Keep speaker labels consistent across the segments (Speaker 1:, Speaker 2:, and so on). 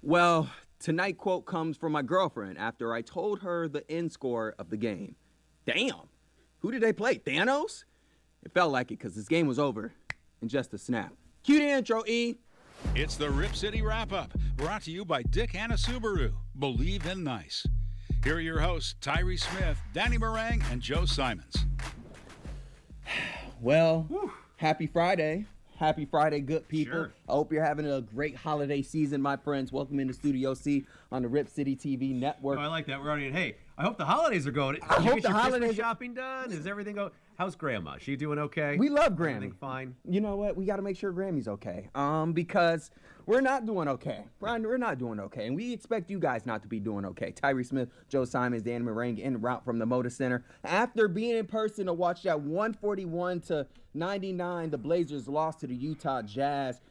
Speaker 1: Well, tonight quote comes from my girlfriend after I told her the end score of the game. Damn, who did they play, Thanos? It felt like it because this game was over in just a snap. Cue the intro, E.
Speaker 2: It's the Rip City Wrap-Up, brought to you by Dick Hanna Subaru. Believe in nice. Here are your hosts, Tyree Smith, Danny Marang, and Joe Simons.
Speaker 1: Well, happy Friday. Happy Friday, good people.
Speaker 3: Sure.
Speaker 1: I hope you're having a great holiday season, my friends. Welcome into Studio C on the Rip City TV network.
Speaker 3: Oh, I like that. We're already, hey, I hope the holidays are going.
Speaker 1: I hope
Speaker 3: get
Speaker 1: the
Speaker 3: your
Speaker 1: holidays
Speaker 3: Christmas shopping done? Is everything going? How's Grandma? She doing okay?
Speaker 1: We love Grammy.
Speaker 3: Everything fine?
Speaker 1: You know what? We got to make sure Grammy's okay. Because we're not doing okay. We're not doing okay. And we expect you guys not to be doing okay. Tyree Smith, Joe Simons, Dan Marang en route from the Motor Center. After being in person to watch that 141-99, the Blazers lost to the Utah Jazz.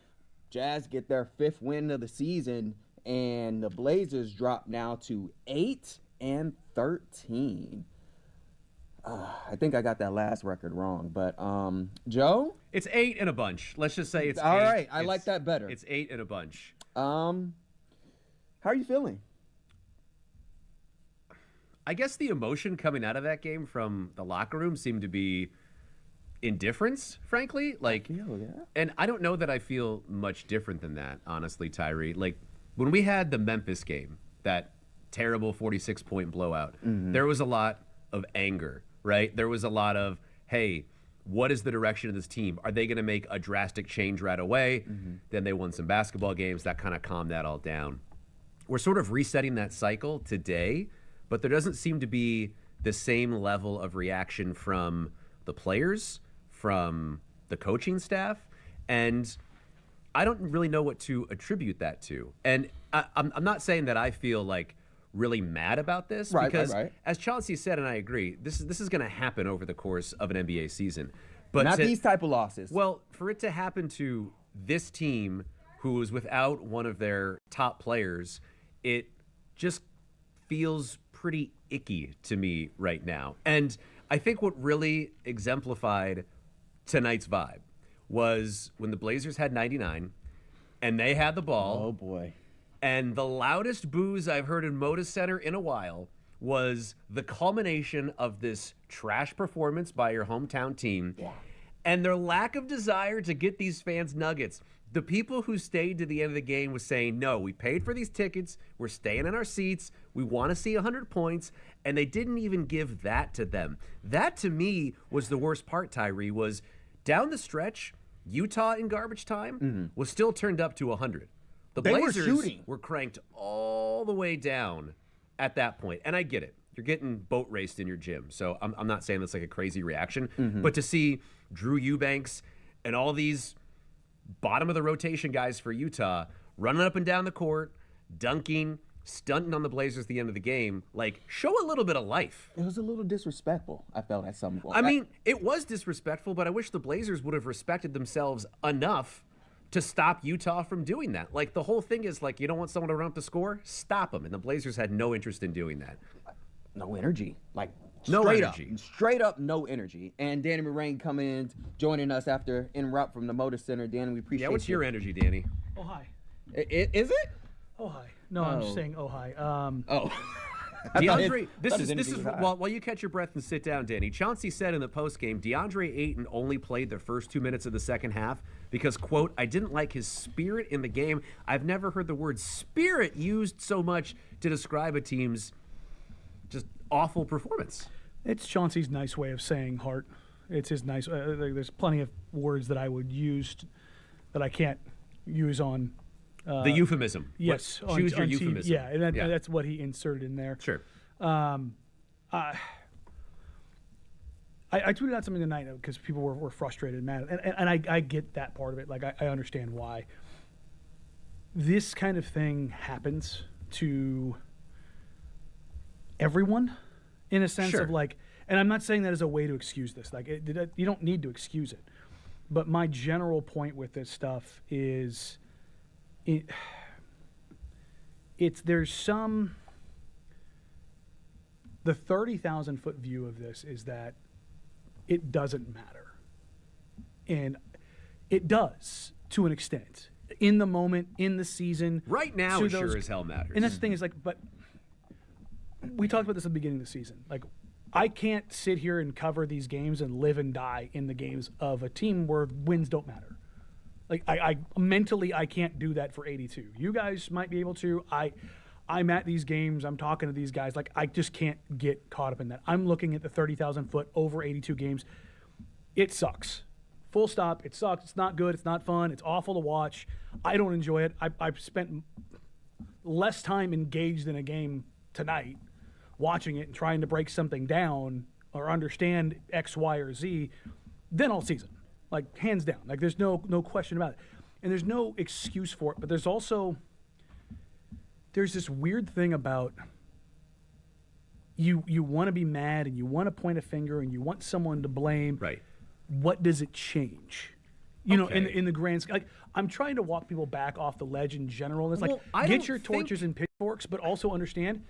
Speaker 1: Jazz get their 5th win of the season, and the Blazers drop now to 8-13. I think I got that last record wrong, but Joe?
Speaker 3: It's 8 in a bunch. Let's just say it's
Speaker 1: all
Speaker 3: 8.
Speaker 1: right. I like that better.
Speaker 3: It's 8 in a bunch.
Speaker 1: How are you feeling?
Speaker 3: I guess the emotion coming out of that game from the locker room seemed to be indifference, frankly. And I don't know that I feel much different than that, honestly, Tyree. Like, when we had the Memphis game, that terrible 46-point blowout, there was a lot of anger, right? There was a lot of, hey, what is the direction of this team? Are they going to make a drastic change right away? Then they won some basketball games. That kind of calmed that all down. We're sort of resetting that cycle today, but there doesn't seem to be the same level of reaction from the players, from the coaching staff, and I don't really know what to attribute that to. And I'm not saying that I feel like really mad about this, because as Chauncey said, and I agree, this is going to happen over the course of an NBA season. But
Speaker 1: not these type of losses.
Speaker 3: Well, for it to happen to this team who is without one of their top players, it just feels pretty icky to me right now. And I think what really exemplified tonight's vibe was when the Blazers had 99 and they had the ball.
Speaker 1: Oh, boy.
Speaker 3: And the loudest boos I've heard in Moda Center in a while was the culmination of this trash performance by your hometown team and their lack of desire to get these fans nuggets. The people who stayed to the end of the game was saying, no, we paid for these tickets, we're staying in our seats, we want to see 100 points, and they didn't even give that to them. That, to me, was the worst part, Tyree, was down the stretch, Utah in garbage time was still turned up to 100. The Blazers were cranked all the way down at that point. And I get it. You're getting boat raced in your gym. So I'm not saying that's like a crazy reaction. But to see Drew Eubanks and all these bottom of the rotation guys for Utah running up and down the court, dunking, stunting on the Blazers at the end of the game, like, show a little bit of life.
Speaker 1: It was a little disrespectful, I felt, at some point.
Speaker 3: I mean, it was disrespectful, but I wish the Blazers would have respected themselves enough to stop Utah from doing that. Like, the whole thing is, like, you don't want someone to run up the score? Stop them. And the Blazers had no interest in doing that.
Speaker 1: No energy. Like,
Speaker 3: no energy.
Speaker 1: Straight up no energy. And Danny Marang coming in, joining us after en route from the Motor Center. Danny, we appreciate you.
Speaker 3: Yeah, what's your energy, Danny?
Speaker 4: Oh, hi.
Speaker 1: Is it?
Speaker 4: Oh, hi. No, I'm just saying, oh, hi.
Speaker 3: DeAndre, this is while you catch your breath and sit down, Danny. Chauncey said in the postgame, DeAndre Ayton only played the first 2 minutes of the second half because, quote, I didn't like his spirit in the game. I've never heard the word spirit used so much to describe a team's just awful performance.
Speaker 4: It's Chauncey's nice way of saying heart. It's his nice. There's plenty of words that I would use that I can't use on.
Speaker 3: The euphemism.
Speaker 4: Yes.
Speaker 3: Choose your euphemism.
Speaker 4: Yeah, and that's what he inserted in there.
Speaker 3: Sure.
Speaker 4: I tweeted out something tonight because people were frustrated, mad, and I get that part of it. Like, I understand why. This kind of thing happens to everyone, in a sense of like, and I'm not saying that as a way to excuse this. Like, you don't need to excuse it. But my general point with this stuff is, there's some. The 30,000-foot view of this is that it doesn't matter. And it does, to an extent. in the moment, in the season.
Speaker 3: Right now, it sure as hell matters.
Speaker 4: And that's the thing is, like, but we talked about this at the beginning of the season. Like, I can't sit here and cover these games and live and die in the games of a team where wins don't matter. Like, I mentally, I can't do that for 82. You guys might be able to. I'm at these games. I'm talking to these guys. Like, I just can't get caught up in that. I'm looking at the 30,000 foot over 82 games. It sucks. Full stop. It sucks. It's not good. It's not fun. It's awful to watch. I don't enjoy it. I've spent less time engaged in a game tonight watching it and trying to break something down or understand X, Y, or Z than all season. Like, hands down. Like, there's no question about it. And there's no excuse for it. But there's this weird thing about you want to be mad and you want to point a finger and you want someone to blame.
Speaker 3: Right.
Speaker 4: What does it change? You know, in the grand scheme, like, I'm trying to walk people back off the ledge in general. It's like, get your torches and pitchforks, but also understand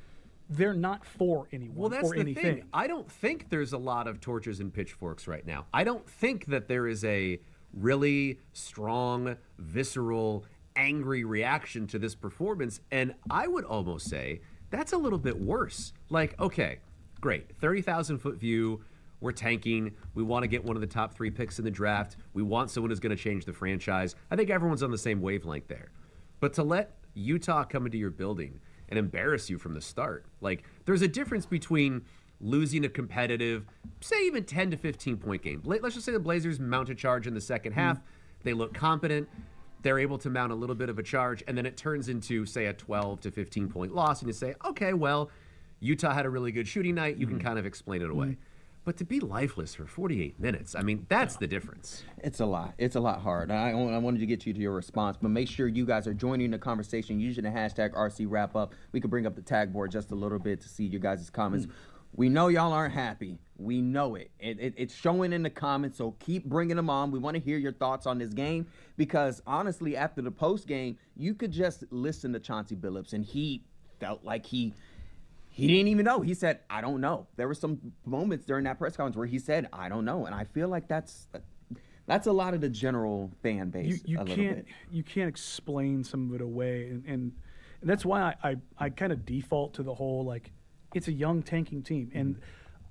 Speaker 4: they're not for anyone.
Speaker 3: Well, that's
Speaker 4: or
Speaker 3: the
Speaker 4: anything.
Speaker 3: thing. I don't think there's a lot of torches and pitchforks right now. I don't think that there is a really strong, visceral, angry reaction to this performance. And I would almost say that's a little bit worse. Like, okay, great, 30,000 foot view. We're tanking. We want to get one of the top 3 picks in the draft. We want someone who's going to change the franchise. I think everyone's on the same wavelength there. But to let Utah come into your building and embarrass you from the start, like, there's a difference between losing a competitive, say even 10 to 15 point game. Let's just say the Blazers mount a charge in the second half. They look competent. They're able to mount a little bit of a charge, and then it turns into, say, a 12 to 15 point loss, and you say, okay, well, Utah had a really good shooting night. You can kind of explain it away. But to be lifeless for 48 minutes, I mean, that's the difference.
Speaker 1: It's a lot. It's a lot hard. I wanted to get you to your response, but make sure you guys are joining the conversation using the hashtag RCWrapUp. We could bring up the tag board just a little bit to see your guys' comments. We know y'all aren't happy. We know it. It's showing in the comments, so keep bringing them on. We want to hear your thoughts on this game because, honestly, after the post game, you could just listen to Chauncey Billups, and he felt like he didn't even know. He said, I don't know. There were some moments during that press conference where he said, I don't know. And I feel like that's a lot of the general fan base.
Speaker 4: You can't explain some of it away. And that's why I kind of default to the whole, like, it's a young tanking team. And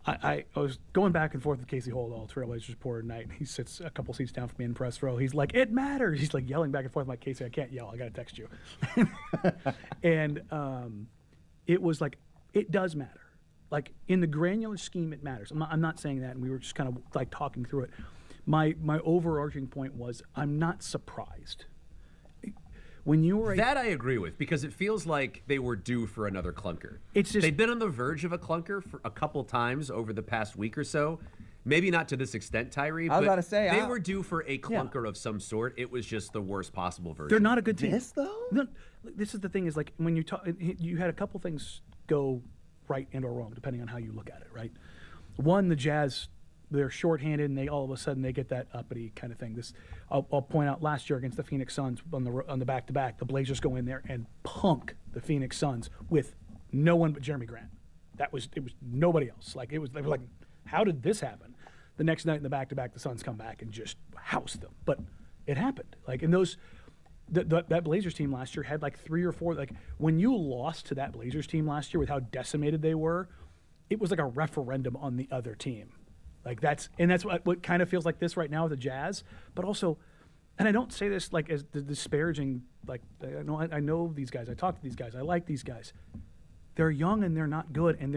Speaker 4: I was going back and forth with Casey Holdall, Trailblazers reporter tonight, and he sits a couple seats down from me in press row. He's like, it matters. He's like yelling back and forth. I'm like, Casey, I can't yell. I got to text you. And it was like, it does matter. Like, in the granular scheme, it matters. I'm not saying that, and we were just kind of like talking through it. My overarching point was, I'm not surprised. When you were
Speaker 3: that I agree with, because it feels like they were due for another clunker.
Speaker 4: It's just,
Speaker 3: they've been on the verge of a clunker for a couple times over the past week or so. Maybe not to this extent, Tyree.
Speaker 1: I was about to say,
Speaker 3: they were due for a clunker of some sort. It was just the worst possible version.
Speaker 4: They're not a good team.
Speaker 1: This, though?
Speaker 4: No, this is the thing, is like, when you talk, you had a couple things go right and or wrong, depending on how you look at it, right? One, the Jazz, they're shorthanded, and they all of a sudden they get that uppity kind of thing. This, I'll point out, last year against the Phoenix Suns on the back-to-back, the Blazers go in there and punk the Phoenix Suns with no one but Jeremy Grant. It was nobody else. Like, they were like, how did this happen? The next night in the back-to-back, the Suns come back and just house them. But it happened. Like, in those. That Blazers team last year had like 3 or 4. Like, when you lost to that Blazers team last year with how decimated they were, it was like a referendum on the other team. Like, that's what kind of feels like this right now with the Jazz. But also, and I don't say this like as the disparaging. Like, I know these guys. I talk to these guys. I like these guys. They're young and they're not good, and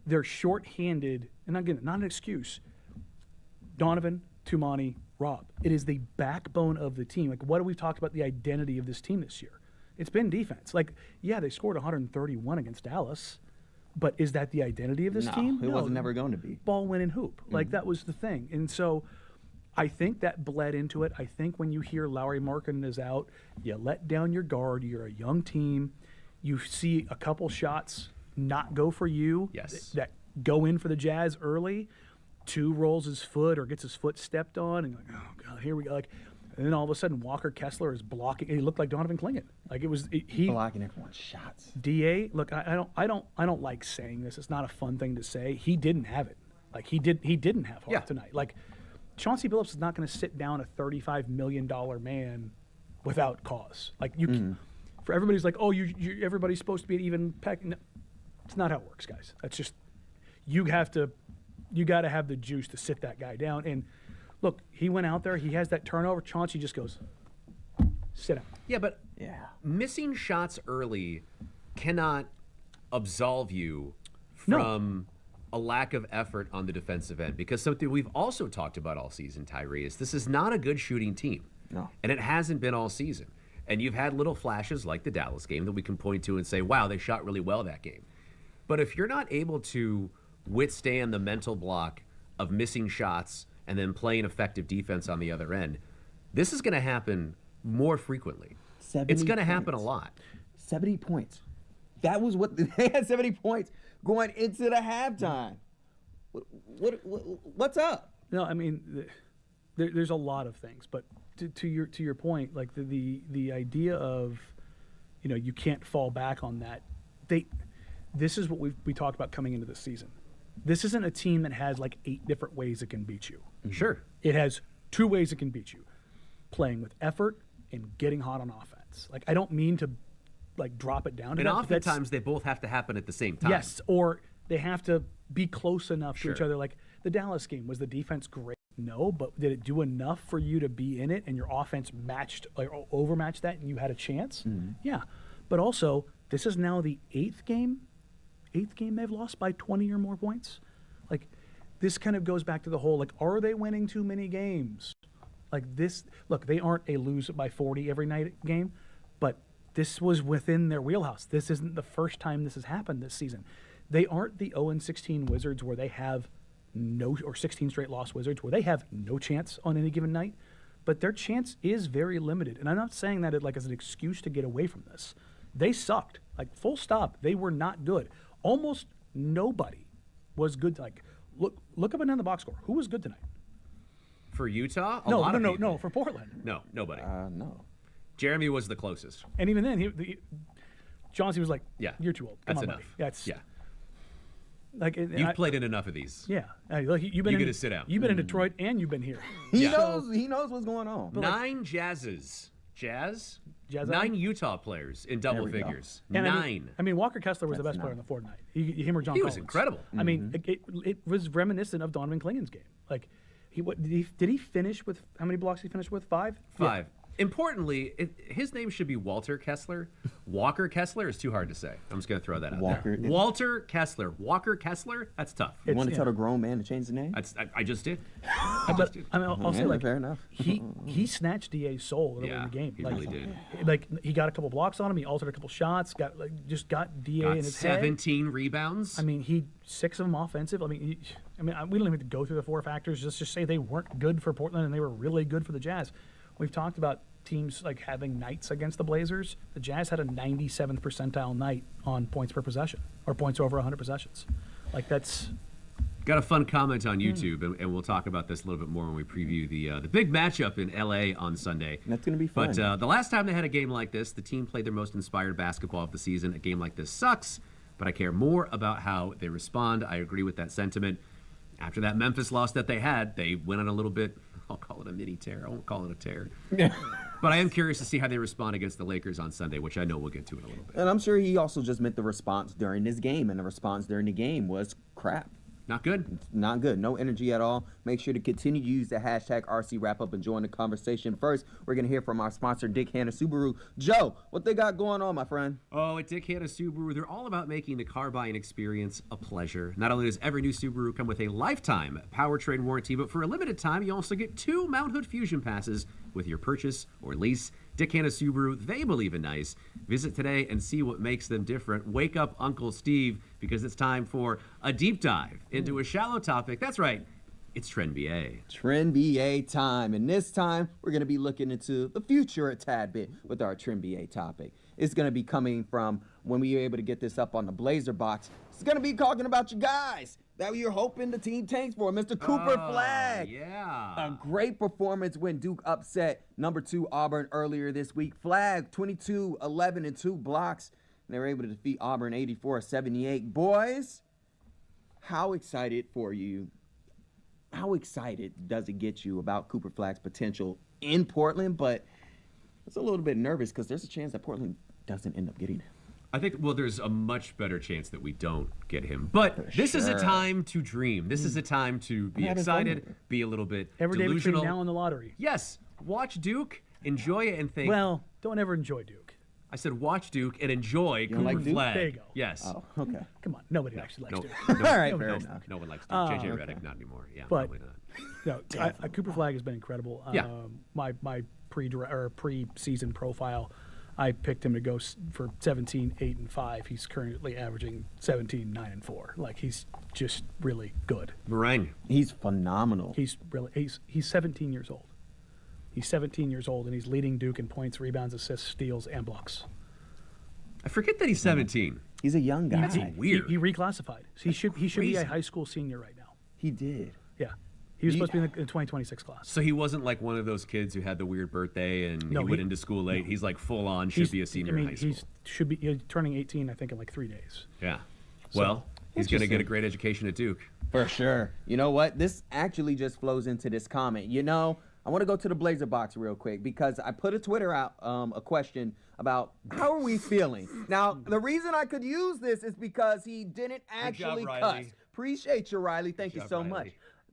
Speaker 4: they're short-handed. And again, not an excuse. Donovan, Tumani, Rob. It is the backbone of the team. Like, what have we talked about the identity of this team this year? It's been defense. Like, yeah, they scored 131 against Dallas, but is that the identity of this team?
Speaker 1: It wasn't never going to be.
Speaker 4: Ball, win, and hoop. Like, that was the thing. And so I think that bled into it. I think when you hear Lauri Markkanen is out, you let down your guard. You're a young team. You see a couple shots not go for you.
Speaker 3: Yes.
Speaker 4: That go in for the Jazz early. 2 rolls his foot or gets his foot stepped on, and you're like, oh god, here we go. Like, and then all of a sudden Walker Kessler is blocking. He looked like Donovan Clingan. Like, he
Speaker 1: blocking everyone's shots.
Speaker 4: Da, look, I don't like saying this. It's not a fun thing to say. He didn't have it. Like, he didn't have heart tonight. Like, Chauncey Billups is not going to sit down a $35 million man without cause. Like for everybody's like, oh, everybody's supposed to be an even pack. No, it's not how it works, guys. That's just you got to have the juice to sit that guy down. And look, he went out there. He has that turnover. Chauncey just goes, sit down.
Speaker 3: Yeah, but missing shots early cannot absolve you from a lack of effort on the defensive end, because something we've also talked about all season, Tyree, is this is not a good shooting team.
Speaker 1: No.
Speaker 3: And it hasn't been all season. And you've had little flashes like the Dallas game that we can point to and say, wow, they shot really well that game. But if you're not able to withstand the mental block of missing shots and then playing effective defense on the other end, this is going to happen more frequently. It's going to happen a lot.
Speaker 1: 70 points. That was what they had, 70 points going into the halftime. What's up?
Speaker 4: No, I mean, there's a lot of things, but to your point, like the idea of, you can't fall back on that. This is what we talked about coming into this season. This isn't a team that has like 8 different ways it can beat you.
Speaker 3: Sure.
Speaker 4: It has 2 ways it can beat you: playing with effort and getting hot on offense. Like, I don't mean to like drop it down.
Speaker 3: And oftentimes they both have to happen at the same time.
Speaker 4: Yes, or they have to be close enough to each other. Like the Dallas game, was the defense great? No, but did it do enough for you to be in it and your offense matched or overmatched that and you had a chance? Yeah, but also this is now the 8th game they've lost by 20 or more points. Like, this kind of goes back to the whole, like, are they winning too many games? Like this, look, they aren't a lose by 40 every night game, but this was within their wheelhouse. This isn't the first time this has happened this season. They aren't the 0-16 Wizards where they have or 16 straight loss Wizards where they have no chance on any given night, but their chance is very limited. And I'm not saying that as an excuse to get away from this. They sucked, like full stop. They were not good. Almost nobody was good. Like, look up and down the box score. Who was good tonight?
Speaker 3: For Utah?
Speaker 4: No, for Portland.
Speaker 3: No, nobody.
Speaker 1: No.
Speaker 3: Jeremy was the closest.
Speaker 4: And even then, Chauncey was like, "You're too old. Come
Speaker 3: That's
Speaker 4: on,
Speaker 3: enough.
Speaker 4: buddy."
Speaker 3: Yeah.
Speaker 4: Like
Speaker 3: You've played in enough of these.
Speaker 4: Yeah. Look, you've been.
Speaker 3: You get to sit down.
Speaker 4: You've been in Detroit and you've been here.
Speaker 1: He knows what's going on.
Speaker 3: 9 Jazzes. Jazz?
Speaker 4: Jazz
Speaker 3: 9 Utah players in double figures.
Speaker 4: And
Speaker 3: 9.
Speaker 4: I mean, Walker Kessler was the best player on the floor tonight. Him or John Collins.
Speaker 3: was incredible.
Speaker 4: I mean, it was reminiscent of Donovan Klingen's game. Like, did he finish with, how many blocks did he finish with? 5?
Speaker 3: 5. Importantly, his name should be Walter Kessler. Walker Kessler is too hard to say. I'm just going to throw that out there. Walter Kessler. Walker Kessler? That's tough.
Speaker 1: You want to tell a grown man to change the name?
Speaker 3: I just did.
Speaker 4: But I mean, I'll say, like,
Speaker 1: fair enough.
Speaker 4: he snatched DA's soul early in the game.
Speaker 3: He really did.
Speaker 4: Like, he got a couple blocks on him. He altered a couple shots. Got DA in his
Speaker 3: 17 rebounds.
Speaker 4: I mean, 6 of them offensive. I mean, we don't even have to go through the 4 factors. Just say they weren't good for Portland and they were really good for the Jazz. We've talked about teams like having nights against the Blazers. The Jazz had a 97th percentile night on points per possession, or points over 100 possessions. Like, that's...
Speaker 3: Got a fun comment on YouTube, and we'll talk about this a little bit more when we preview the big matchup in L.A. on Sunday.
Speaker 1: That's going to be fun.
Speaker 3: But the last time they had a game like this, the team played their most inspired basketball of the season. A game like this sucks, but I care more about how they respond. I agree with that sentiment. After that Memphis loss that they had, they went on a little bit, I'll call it a mini tear. I won't call it a tear. But I am curious to see how they respond against the Lakers on Sunday, which I know we'll get to in a little bit.
Speaker 1: And I'm sure he also just meant the response during this game, and the response during the game was crap.
Speaker 3: Not good.
Speaker 1: Not good. No energy at all. Make sure to continue to use the hashtag RCWrapUp and join the conversation. First, we're going to hear from our sponsor, Dick Hanna Subaru. Joe, what they got going on, my friend?
Speaker 3: Oh, at Dick Hanna Subaru, they're all about making the car buying experience a pleasure. Not only does every new Subaru come with a lifetime powertrain warranty, but for a limited time, you also get 2 Mount Hood Fusion passes with your purchase or lease. Dick Hanna Subaru, they believe in nice. Visit today and see what makes them different. Wake up, Uncle Steve, because it's time for a deep dive into a shallow topic. That's right, it's TrendBA.
Speaker 1: TrendBA time. And this time, we're going to be looking into the future a tad bit with our TrendBA topic. It's going to be coming from when we were able to get this up on the Blazer box. It's going to be talking about you guys that you're hoping the team tanks for. Mr. Cooper Flagg.
Speaker 3: Yeah.
Speaker 1: A great performance when Duke upset number 2 Auburn earlier this week. Flagg, 22, 11, and 2 blocks. And they were able to defeat Auburn 84-78. Boys, how excited for you? How excited does it get you about Cooper Flagg's potential in Portland, but it's a little bit nervous because there's a chance that Portland doesn't end up getting him.
Speaker 3: I think, well, there's a much better chance that we don't get him. But this is a time to dream. This is a time to be excited, be a little bit
Speaker 4: Every day
Speaker 3: delusional.
Speaker 4: between now and the lottery.
Speaker 3: Yes, watch Duke, enjoy it, and think.
Speaker 4: Well, don't ever enjoy Duke.
Speaker 3: I said watch Duke and enjoy Cooper
Speaker 1: like Duke?
Speaker 3: Flagg.
Speaker 4: There you go.
Speaker 3: Yes.
Speaker 1: Oh, okay.
Speaker 4: Come on, nobody actually likes
Speaker 3: No,
Speaker 4: Duke.
Speaker 3: no,
Speaker 1: All right,
Speaker 3: no,
Speaker 1: fair
Speaker 3: no,
Speaker 1: enough.
Speaker 3: no one likes Duke. JJ Redick, not anymore. Yeah,
Speaker 4: But-
Speaker 3: probably not.
Speaker 4: No, Cooper Flagg has been incredible.
Speaker 3: Yeah.
Speaker 4: My pre-season profile, I picked him to go for 17, 8, and 5. He's currently averaging 17, 9, and 4. Like, he's just really good.
Speaker 3: Marang.
Speaker 1: He's phenomenal.
Speaker 4: He's 17 years old. He's 17 years old, and he's leading Duke in points, rebounds, assists, steals, and blocks.
Speaker 3: I forget that he's 17.
Speaker 1: He's a young guy.
Speaker 3: That's weird.
Speaker 4: He reclassified. So he should be
Speaker 3: Crazy.
Speaker 4: a high school senior right now.
Speaker 1: He did.
Speaker 4: Yeah. He was supposed to be in the 2026 class.
Speaker 3: So he wasn't like one of those kids who had the weird birthday and
Speaker 4: No,
Speaker 3: he went
Speaker 4: he-
Speaker 3: into school late. He's like full on, should be a senior in high school.
Speaker 4: He's turning 18, I think, in like 3 days.
Speaker 3: Yeah. Well, he's going to get a
Speaker 1: Interesting.
Speaker 3: great education at Duke.
Speaker 1: For sure. You know what? This actually just flows into this comment. You know, I want to go to the Blazer box real quick because I put a Twitter out a question about how are we feeling. Now, the reason I could use this is because he didn't actually
Speaker 3: job,
Speaker 1: cuss.
Speaker 3: Riley.
Speaker 1: Appreciate you, Riley. Thank
Speaker 3: Good
Speaker 1: you
Speaker 3: job,
Speaker 1: so
Speaker 3: Riley.
Speaker 1: much.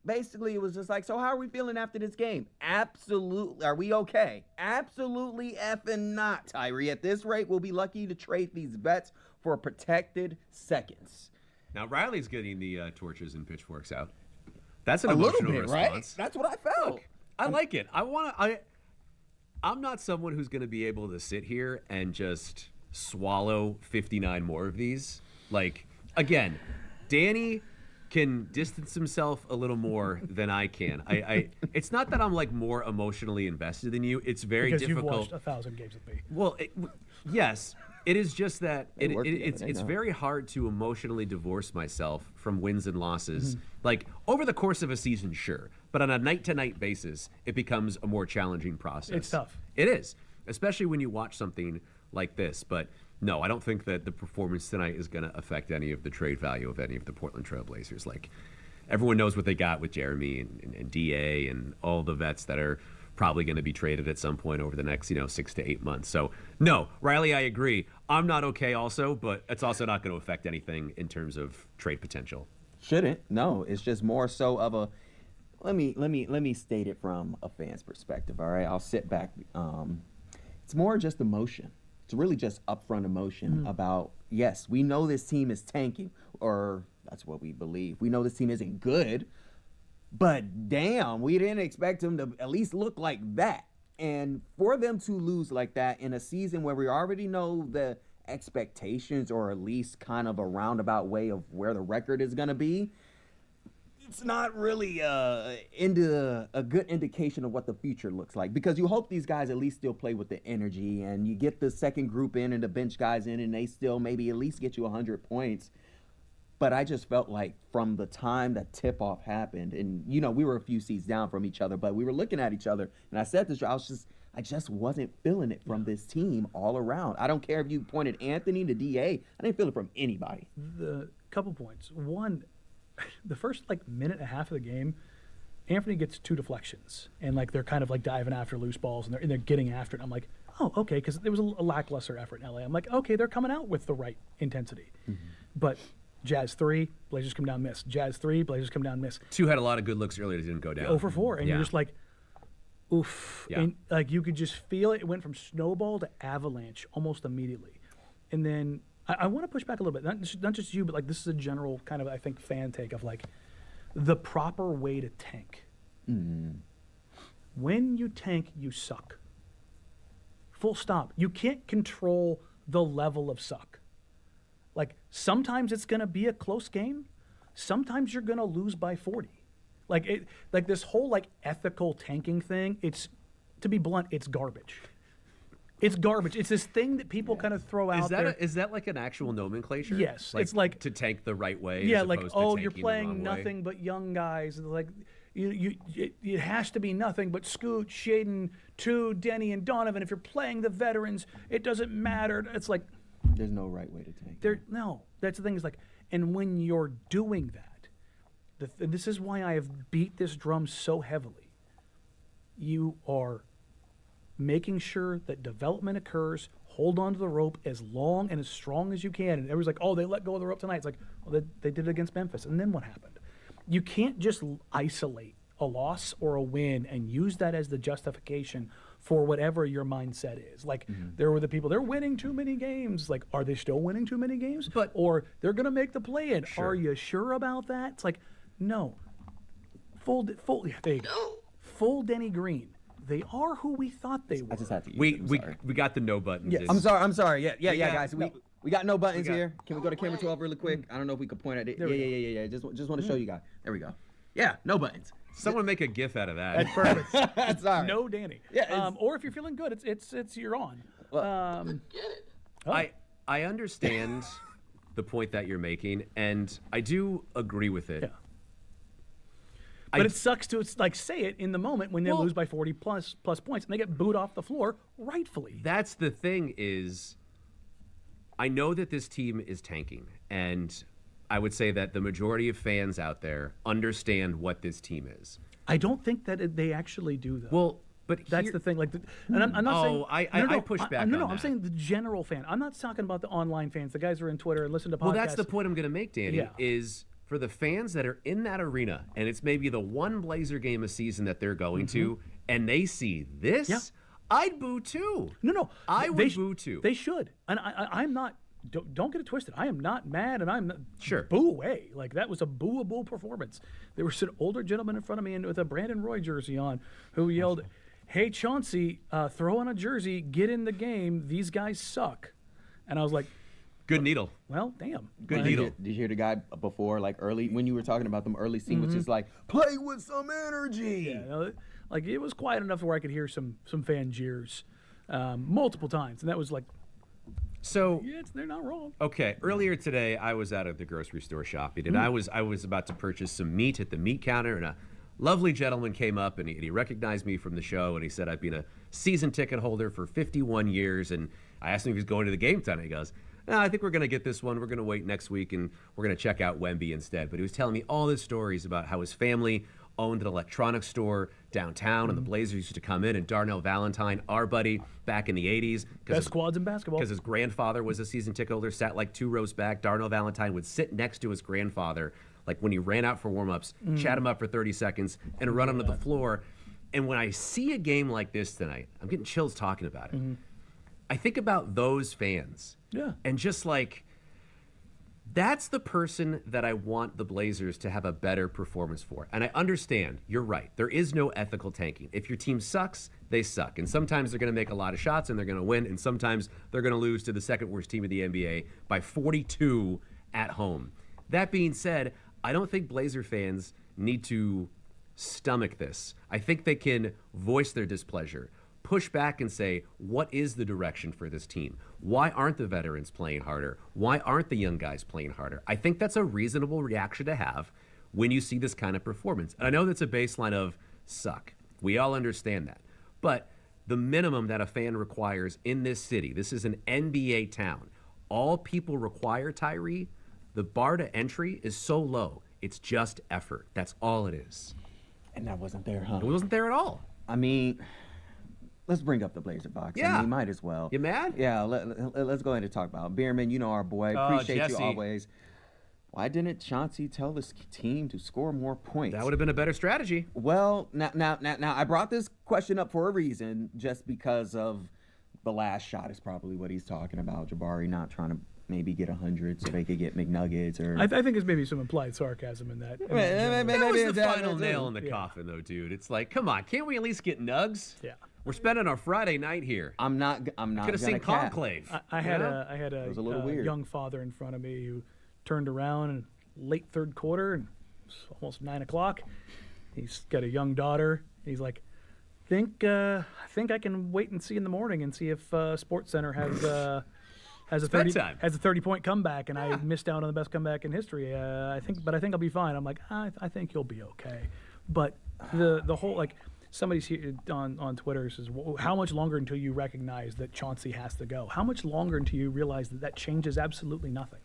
Speaker 1: Basically, it was just like, so how are we feeling after this game? Absolutely. Are we okay? Absolutely effing not, Tyree. At this rate, we'll be lucky to trade these vets for protected seconds.
Speaker 3: Now, Riley's getting the torches and pitchforks out. That's an
Speaker 1: A little
Speaker 3: emotional
Speaker 1: bit,
Speaker 3: response.
Speaker 1: right? That's what I felt.
Speaker 3: I like it. I'm not someone who's going to be able to sit here and just swallow 59 more of these. Like, again, Danny can distance himself a little more than I can. It's not that I'm like more emotionally invested than you. It's very
Speaker 4: Because
Speaker 3: difficult.
Speaker 4: you've watched 1,000 games with me.
Speaker 3: Well, yes, it is just that
Speaker 1: work together,
Speaker 3: it's
Speaker 1: they know.
Speaker 3: very hard to emotionally divorce myself from wins and losses. Like over the course of a season, sure, but on a night-to-night basis, it becomes a more challenging process.
Speaker 4: It's tough.
Speaker 3: It is, especially when you watch something like this. But no, I don't think that the performance tonight is going to affect any of the trade value of any of the Portland Trail Blazers. Like everyone knows what they got with Jeremy and DA and all the vets that are probably going to be traded at some point over the next 6 to 8 months. So no, Riley, I agree. I'm not okay also, but it's also not going to affect anything in terms of trade potential.
Speaker 1: Shouldn't. No, it's just more so of a let me state it from a fan's perspective, all right? I'll sit back. It's more just emotion. It's really just upfront emotion about, yes, we know this team is tanking, or that's what we believe. We know this team isn't good, but damn, we didn't expect them to at least look like that. And for them to lose like that in a season where we already know the expectations, or at least kind of a roundabout way of where the record is going to be, it's not really into a good indication of what the future looks like, because you hope these guys at least still play with the energy, and you get the second group in and the bench guys in, and they still maybe at least get you 100 points. But I just felt like from the time that tip-off happened, and, we were a few seats down from each other, but we were looking at each other, and I said this, I just wasn't feeling it from this team all around. I don't care if you pointed Anthony to DA. I didn't feel it from anybody.
Speaker 4: The couple points. One, the first minute and a half of the game, Anthony gets 2 deflections, and they're kind of diving after loose balls, and they're getting after it. I'm like, oh, okay, because there was a lackluster effort in LA. I'm like, okay, they're coming out with the right intensity. But Jazz 3, Blazers come down, miss. Jazz 3, Blazers come down, miss.
Speaker 3: 2 had a lot of good looks earlier that didn't go down.
Speaker 4: 0 for 4, and
Speaker 3: Yeah.
Speaker 4: you're just like, oof.
Speaker 3: Yeah.
Speaker 4: And you could just feel it. It went from snowball to avalanche almost immediately. And then I want to push back a little bit. Not just you, but this is a general kind of, I think, fan take of the proper way to tank. When you tank, you suck. Full stop. You can't control the level of suck. Sometimes it's going to be a close game. Sometimes you're going to lose by 40. This whole ethical tanking thing, it's, to be blunt, it's garbage. It's garbage. It's this thing that people kind of throw out there.
Speaker 3: Is that like an actual nomenclature?
Speaker 4: Yes, it's like-
Speaker 3: to tank the right way.
Speaker 4: Yeah,
Speaker 3: as opposed to
Speaker 4: you're
Speaker 3: tanking the
Speaker 4: playing
Speaker 3: wrong way.
Speaker 4: nothing but young guys. It has to be nothing but Scoot, Shaedon, Denny, and Donovan. If you're playing the veterans, it doesn't matter. It's
Speaker 1: There's no right way to tank.
Speaker 4: no. That's the thing is and when you're doing that, this is why I have beat this drum so heavily. You are making sure that development occurs, hold on to the rope as long and as strong as you can. And everyone's like, oh, they let go of the rope tonight. It's like, well, they did it against Memphis. And then what happened? You can't just isolate a loss or a win and use that as the justification for whatever your mindset is. Like, there were the people, they're winning too many games. Like, are they still winning too many games? Or they're going to make the play-in.
Speaker 3: Sure.
Speaker 4: Are you sure about that? It's like, no. Full, yeah, there you go. Full Denny Green. They are who we thought they were.
Speaker 1: I just had to use
Speaker 3: We
Speaker 1: it. I'm
Speaker 3: we
Speaker 1: sorry.
Speaker 3: we got the no buttons.
Speaker 4: Yes.
Speaker 3: in.
Speaker 1: I'm sorry. Yeah,
Speaker 3: got-
Speaker 1: guys.
Speaker 3: no.
Speaker 1: We got no buttons
Speaker 3: got-
Speaker 1: here. Can we go to camera 12 really quick? I don't know if we could point at it.
Speaker 4: There we
Speaker 1: Yeah. Just want to show you guys. There we go. Yeah, no buttons.
Speaker 3: Someone make a GIF out of that.
Speaker 4: That's perfect.
Speaker 1: Sorry.
Speaker 4: No Danny.
Speaker 1: Yeah,
Speaker 4: or if you're feeling good, it's you're on.
Speaker 3: I understand the point that you're making, and I do agree with it.
Speaker 4: Yeah. But it sucks to say it in the moment when they lose by 40 plus points and they get booed off the floor, rightfully.
Speaker 3: That's the thing is, I know that this team is tanking, and I would say that the majority of fans out there understand what this team is.
Speaker 4: I don't think that they actually do, though.
Speaker 3: Well, but
Speaker 4: that's the thing. Like, and I'm not saying.
Speaker 3: I push back
Speaker 4: No,
Speaker 3: on
Speaker 4: I'm
Speaker 3: that.
Speaker 4: saying the general fan. I'm not talking about the online fans, the guys who are in Twitter and listen to podcasts.
Speaker 3: Well, that's the point I'm going to make, Danny,
Speaker 4: Yeah.
Speaker 3: is for the fans that are in that arena, and it's maybe the one Blazer game a season that they're going to, and they see this,
Speaker 4: Yeah.
Speaker 3: I'd boo too.
Speaker 4: No.
Speaker 3: I would boo too.
Speaker 4: They should. And I'm not. Don't get it twisted. I am not mad, and I'm not,
Speaker 3: Sure.
Speaker 4: boo away. Like, that was a booable performance. There was an older gentleman in front of me with a Brandon Roy jersey on who yelled, "Hey Chauncey, throw on a jersey, get in the game. These guys suck." And I was like,
Speaker 3: Good needle.
Speaker 4: well, damn.
Speaker 3: Good
Speaker 1: Did
Speaker 3: needle.
Speaker 1: you hear the guy before, like early, when you were talking about them early sequences, like, play with some energy?
Speaker 4: Yeah, like, it was quiet enough where I could hear some fan jeers multiple times, and that was like,
Speaker 3: So,
Speaker 4: yeah, they're not wrong.
Speaker 3: okay, earlier today I was out at the grocery store shopping, and I was about to purchase some meat at the meat counter, and a lovely gentleman came up and he recognized me from the show, and he said I've been a season ticket holder for 51 years, and I asked him if he was going to the game tonight. He goes, "No, I think we're going to get this one. We're going to wait next week, and we're going to check out Wemby instead." But he was telling me all his stories about how his family owned an electronics store downtown, and the Blazers used to come in, and Darnell Valentine, our buddy, back in the 80s.
Speaker 4: Best squads in basketball.
Speaker 3: Because his grandfather was a season ticket holder, sat like 2 rows back. Darnell Valentine would sit next to his grandfather, like when he ran out for warm-ups, chat him up for 30 seconds, and run him to the floor. And when I see a game like this tonight, I'm getting chills talking about it. I think about those fans.
Speaker 4: Yeah.
Speaker 3: And just like, that's the person that I want the Blazers to have a better performance for. And I understand, you're right. There is no ethical tanking. If your team sucks, they suck. And sometimes they're going to make a lot of shots and they're going to win. And sometimes they're going to lose to the second worst team in the NBA by 42 at home. That being said, I don't think Blazer fans need to stomach this. I think they can voice their displeasure, push back and say, what is the direction for this team? Why aren't the veterans playing harder? Why aren't the young guys playing harder? I think that's a reasonable reaction to have when you see this kind of performance. And I know that's a baseline of suck. We all understand that. But the minimum that a fan requires in this city, this is an NBA town. All people require, Tyree, the bar to entry is so low. It's just effort. That's all it is.
Speaker 1: And that wasn't there, huh?
Speaker 3: It wasn't there at all.
Speaker 1: I mean, let's bring up the Blazer box.
Speaker 3: Yeah.
Speaker 1: I mean, might as well.
Speaker 3: You mad?
Speaker 1: Yeah, let's go ahead and talk about it. Bierman, you know our boy.
Speaker 3: Oh,
Speaker 1: Appreciate
Speaker 3: Jesse.
Speaker 1: you always. Why didn't Chauncey tell this team to score more points?
Speaker 3: That would have been a better strategy.
Speaker 1: Well, now, I brought this question up for a reason, just because of the last shot is probably what he's talking about. Jabari not trying to maybe get 100 so they could get McNuggets or.
Speaker 4: I think there's maybe some implied sarcasm in that.
Speaker 3: That was the
Speaker 1: that-
Speaker 3: final
Speaker 1: that's it.
Speaker 3: nail in the coffin, though, dude. It's like, come on, can't we at least get nugs?
Speaker 4: Yeah.
Speaker 3: We're spending our Friday night here.
Speaker 1: I'm not
Speaker 3: Could have
Speaker 1: gonna
Speaker 3: seen
Speaker 1: cap.
Speaker 3: Conclave.
Speaker 4: I had a
Speaker 1: was a little weird.
Speaker 4: young father in front of me who turned around in late third quarter, and it's almost 9 o'clock. He's got a young daughter. He's like, I think I can wait and see in the morning and see if SportsCenter has a 30-point comeback, and I missed out on the best comeback in history. I think I'll be fine. I'm like, I think you'll be okay. But the whole, like, somebody's here on Twitter says, how much longer until you recognize that Chauncey has to go? How much longer until you realize that changes absolutely nothing?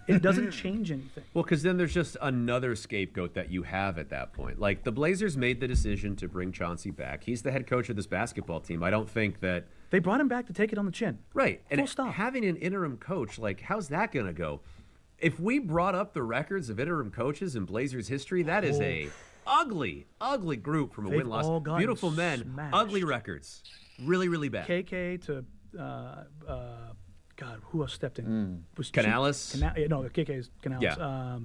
Speaker 4: It doesn't change anything.
Speaker 3: Well, because then there's just another scapegoat that you have at that point. Like, the Blazers made the decision to bring Chauncey back. He's the head coach of this basketball team. I don't think that...
Speaker 4: They brought him back to take it on the chin.
Speaker 3: Right.
Speaker 4: Full
Speaker 3: And
Speaker 4: stop.
Speaker 3: having an interim coach, like, how's that going to go? If we brought up the records of interim coaches in Blazers history, that is a ugly, ugly group from a
Speaker 4: They've
Speaker 3: win-loss.
Speaker 4: all gotten
Speaker 3: Beautiful men,
Speaker 4: smashed.
Speaker 3: ugly records. Really, really bad.
Speaker 4: KK to, God, who else stepped in? Was
Speaker 3: Canales?
Speaker 4: No, KK's Canales.
Speaker 3: Yeah.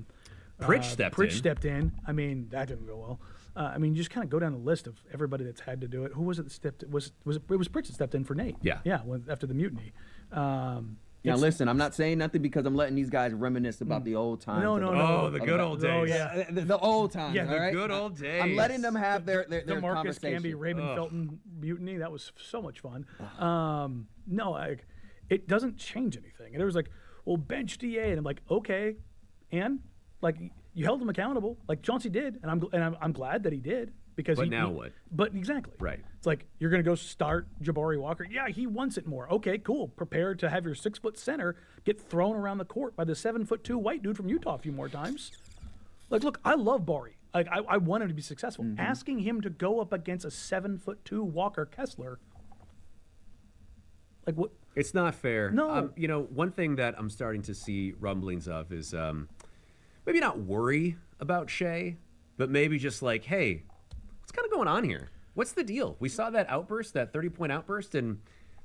Speaker 3: Pritch stepped in.
Speaker 4: I mean, that didn't go well. I mean, you just kind of go down the list of everybody that's had to do it. Who was it that stepped? It was Pritch that stepped in for Nate.
Speaker 3: Yeah.
Speaker 4: Yeah. After the mutiny.
Speaker 1: Now listen, I'm not saying nothing because I'm letting these guys reminisce about the old times.
Speaker 4: No,
Speaker 1: of
Speaker 4: no,
Speaker 1: the-
Speaker 4: no.
Speaker 3: Oh, the good old days.
Speaker 4: Oh, yeah.
Speaker 1: The old times.
Speaker 4: Yeah,
Speaker 1: all
Speaker 4: the
Speaker 1: right?
Speaker 3: good old days.
Speaker 1: I'm letting them have their
Speaker 4: The Marcus
Speaker 1: conversation.
Speaker 4: Camby, Raymond
Speaker 3: Ugh.
Speaker 4: Felton mutiny. That was so much fun. No, it doesn't change anything. And it was like, well, bench DA, and I'm like, okay, and like you held him accountable, like Chauncey did, and I'm glad that he did because.
Speaker 3: But now what?
Speaker 4: But exactly.
Speaker 3: Right.
Speaker 4: It's like you're gonna go start Jabari Walker. Yeah, he wants it more. Okay, cool. Prepare to have your 6-foot center get thrown around the court by the 7'2" white dude from Utah a few more times. Like, look, I love Bari. Like, I want him to be successful. Asking him to go up against a 7'2" Walker Kessler. Like what?
Speaker 3: It's not fair.
Speaker 4: No.
Speaker 3: You know, one thing that I'm starting to see rumblings of is maybe not worry about Shea, but maybe just like, hey, what's kind of going on here? What's the deal? We saw that outburst, that 30-point outburst, and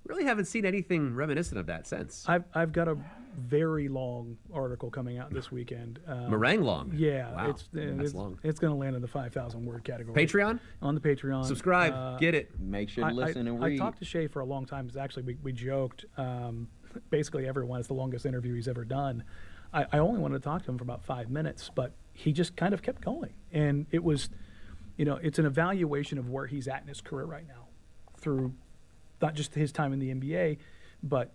Speaker 3: really haven't seen anything reminiscent of that since.
Speaker 4: I've got a very long article coming out this weekend.
Speaker 3: Meringue long.
Speaker 4: Yeah,
Speaker 3: Wow.
Speaker 4: it's
Speaker 3: long.
Speaker 4: It's going to land in the 5,000 word category.
Speaker 3: Patreon?
Speaker 4: On the Patreon.
Speaker 3: Subscribe. Get it.
Speaker 1: Make sure to listen and read.
Speaker 4: I talked to Shea for a long time. It's actually, we joked. Basically, everyone, it's the longest interview he's ever done. I only wanted to talk to him for about 5 minutes, but he just kind of kept going. And it was, it's an evaluation of where he's at in his career right now through not just his time in the NBA, but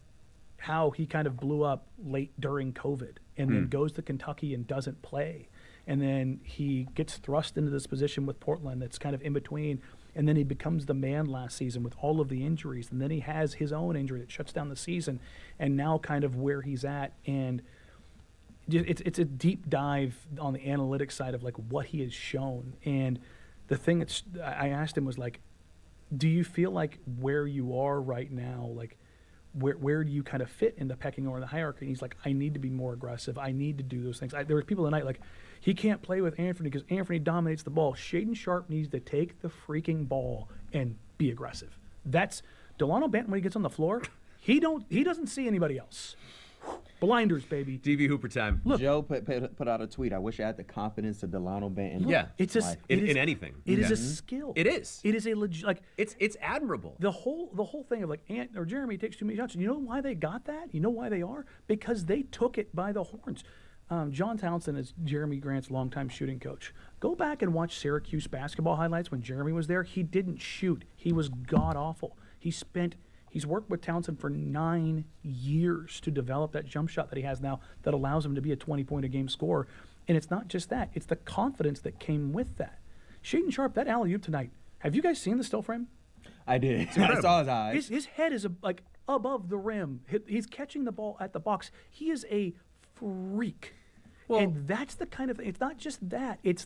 Speaker 4: how he kind of blew up late during COVID and then goes to Kentucky and doesn't play. And then he gets thrust into this position with Portland that's kind of in between. And then he becomes the man last season with all of the injuries. And then he has his own injury that shuts down the season. And now kind of where he's at. And it's a deep dive on the analytics side of like what he has shown. And the thing that's I asked him was like, do you feel like where you are right now, like where do you kind of fit in the pecking order, the hierarchy? And he's like, I need to be more aggressive. I need to do those things. There were people tonight like, he can't play with Anthony because Anthony dominates the ball. Shaedon Sharpe needs to take the freaking ball and be aggressive. That's Delano Banton when he gets on the floor. He doesn't see anybody else. Blinders, baby.
Speaker 3: DV Hooper time.
Speaker 4: Look,
Speaker 1: Joe put out a tweet. I wish I had the confidence of Delano Banton.
Speaker 3: Yeah.
Speaker 4: it's a
Speaker 3: In anything.
Speaker 4: It is a skill.
Speaker 3: It is.
Speaker 4: It is a legit like
Speaker 3: It's admirable.
Speaker 4: the whole thing of like Ant or Jeremy takes too many shots. You know why they got that? You know why they are? Because they took it by the horns. John Townsend is Jeremy Grant's longtime shooting coach. Go back and watch Syracuse basketball highlights when Jeremy was there. He didn't shoot. He was god awful. He's worked with Townsend for 9 years to develop that jump shot that he has now that allows him to be a 20-point-a-game scorer. And it's not just that. It's the confidence that came with that. Shaedon Sharpe, that alley-oop tonight, have you guys seen the still frame?
Speaker 1: I did. I saw his eyes.
Speaker 4: His head is like above the rim. He's catching the ball at the box. He is a freak.
Speaker 3: Well-
Speaker 4: and that's the kind of thing. It's not just that. It's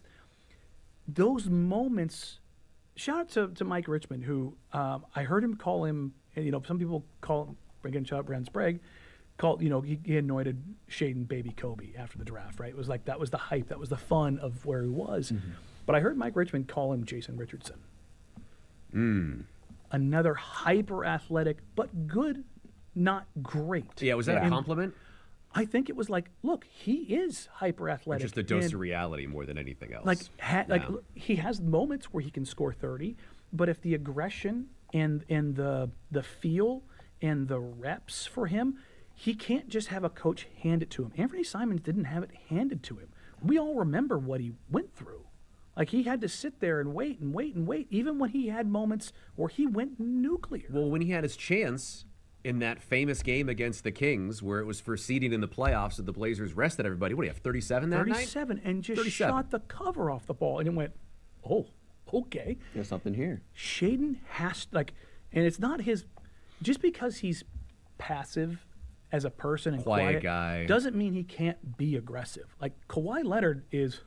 Speaker 4: those moments. Shout out to Mike Richmond, who I heard him call him, some people call him, again, shout out Brandon Sprague, he anointed Shaedon baby Kobe after the draft, right? It was like, that was the hype. That was the fun of where he was. But I heard Mike Richmond call him Jason Richardson. Another hyper athletic, but good, not great.
Speaker 3: Yeah, was that a compliment?
Speaker 4: I think it was like, look, he is hyper athletic.
Speaker 3: Just a dose of reality more than anything else.
Speaker 4: Look, he has moments where he can score 30, but if the aggression and the feel and the reps for him, he can't just have a coach hand it to him. Anthony Simons didn't have it handed to him. We all remember what he went through. Like, he had to sit there and wait and wait and wait, even when he had moments where he went nuclear.
Speaker 3: Well, when he had his chance in that famous game against the Kings, where it was for seeding in the playoffs, that the Blazers rested everybody. What do you have, 37 that night?
Speaker 4: 37, and just
Speaker 3: 37.
Speaker 4: shot the cover off the ball, and it went, oh, okay.
Speaker 1: There's something here.
Speaker 4: Shaedon has, and it's not his, just because he's passive as a person and
Speaker 3: Quiet guy.
Speaker 4: doesn't mean he can't be aggressive. Like Kawhi Leonard is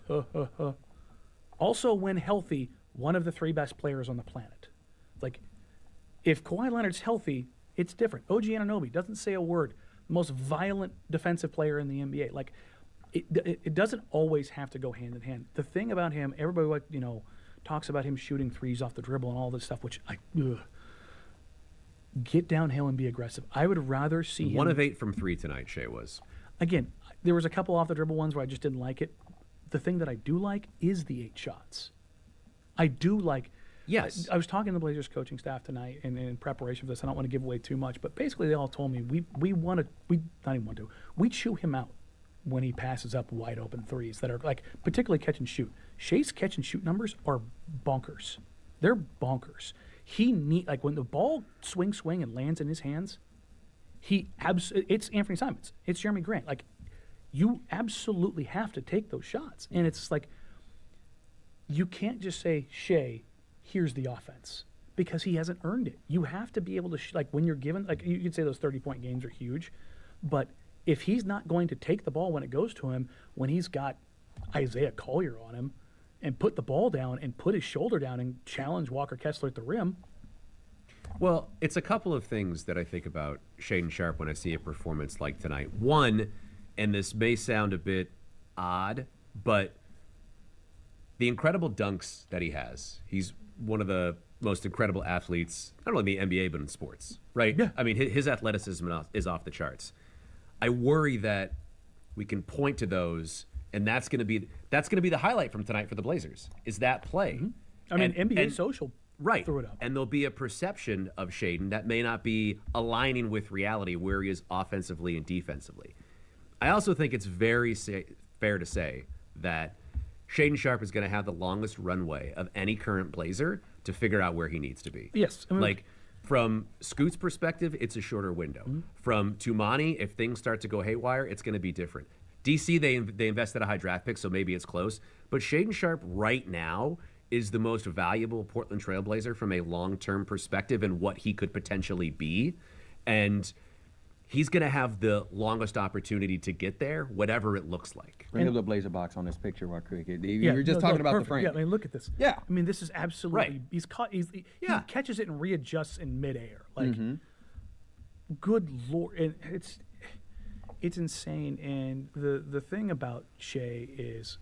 Speaker 4: also, when healthy, one of the 3 best players on the planet. Like, if Kawhi Leonard's healthy, it's different. OG Anunoby doesn't say a word. The most violent defensive player in the NBA. Like, it doesn't always have to go hand in hand. The thing about him, everybody talks about him shooting threes off the dribble and all this stuff, which get downhill and be aggressive. I would rather see him.
Speaker 3: 1 of 8 from 3 tonight, Shea was.
Speaker 4: Again, there was a couple off the dribble ones where I just didn't like it. The thing that I do like is the 8 shots. I do like.
Speaker 3: Yes.
Speaker 4: I was talking to the Blazers coaching staff tonight in preparation for this. I don't want to give away too much, but basically they all told me we chew him out when he passes up wide open threes that are like particularly catch and shoot. Shea's catch and shoot numbers are bonkers. They're bonkers. Like when the ball swing and lands in his hands, it's Anthony Simons. It's Jeremy Grant. Like, you absolutely have to take those shots. And it's like, you can't just say, Shea, here's the offense, because he hasn't earned it. You have to be able to, like, when you're given, like, you could say those 30-point games are huge, but if he's not going to take the ball when it goes to him, when he's got Isaiah Collier on him, and put the ball down and put his shoulder down and challenge Walker Kessler at the rim.
Speaker 3: Well, it's a couple of things that I think about Shaedon Sharpe when I see a performance like tonight. One, and this may sound a bit odd, but the incredible dunks that he has. He's one of the most incredible athletes, not only in the NBA, but in sports, right?
Speaker 4: Yeah.
Speaker 3: I mean, his athleticism is off the charts. I worry that we can point to those, and that's going to be the highlight from tonight for the Blazers, is that play.
Speaker 4: Mm-hmm. I mean, NBA Social
Speaker 3: right.
Speaker 4: threw it up.
Speaker 3: And there'll be a perception of Shaedon that may not be aligning with reality where he is offensively and defensively. I also think it's very fair to say that Shaedon Sharpe is going to have the longest runway of any current Blazer to figure out where he needs to be.
Speaker 4: Yes. I mean,
Speaker 3: like, from Scoot's perspective, it's a shorter window. Mm-hmm. From Tumani, if things start to go haywire, it's going to be different. DC, they invested a high draft pick, so maybe it's close. But Shaedon Sharpe right now is the most valuable Portland Trailblazer from a long-term perspective and what he could potentially be. And he's going to have the longest opportunity to get there, whatever it looks like.
Speaker 1: Bring up the Blazer box on this picture while cricket. You're just talking about
Speaker 4: perfect.
Speaker 1: the frame.
Speaker 4: Yeah, I mean, look at this.
Speaker 1: Yeah.
Speaker 4: I mean, this is absolutely.
Speaker 3: Right.
Speaker 4: He catches it and readjusts in midair. Like, good Lord. And it's insane. And the thing about Shea is,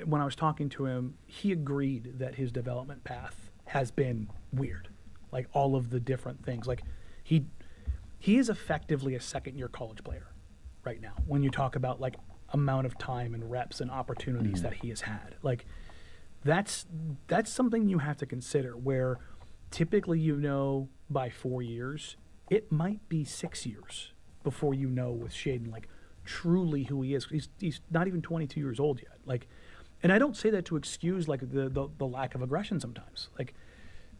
Speaker 4: when I was talking to him, he agreed that his development path has been weird. Like, all of the different things. Like, he is effectively a second-year college player right now when you talk about, like, amount of time and reps and opportunities that he has had. Like, that's something you have to consider, where typically by 4 years, it might be 6 years before with Shaedon, like, truly who he is. He's not even 22 years old yet. Like, and I don't say that to excuse, like, the lack of aggression sometimes. Like,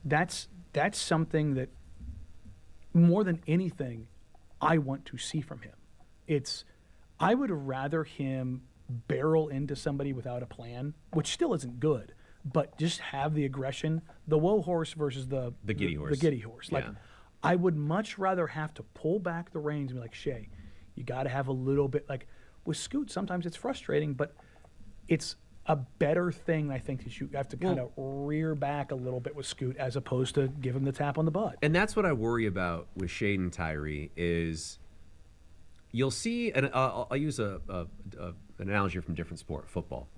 Speaker 4: that's something that, more than anything, I want to see from him. I would rather him barrel into somebody without a plan, which still isn't good, but just have the aggression, the woe horse versus the
Speaker 3: giddy horse.
Speaker 4: The giddy horse. Like,
Speaker 3: Yeah.
Speaker 4: I would much rather have to pull back the reins and be like, Shea, you got to have a little bit, like, with Scoot, sometimes it's frustrating, but it's a better thing, I think, that you have to kind of rear back a little bit with Scoot as opposed to give him the tap on the butt.
Speaker 3: And that's what I worry about with Shaedon and Tyree is you'll see, and I'll use an analogy from a different sport, football.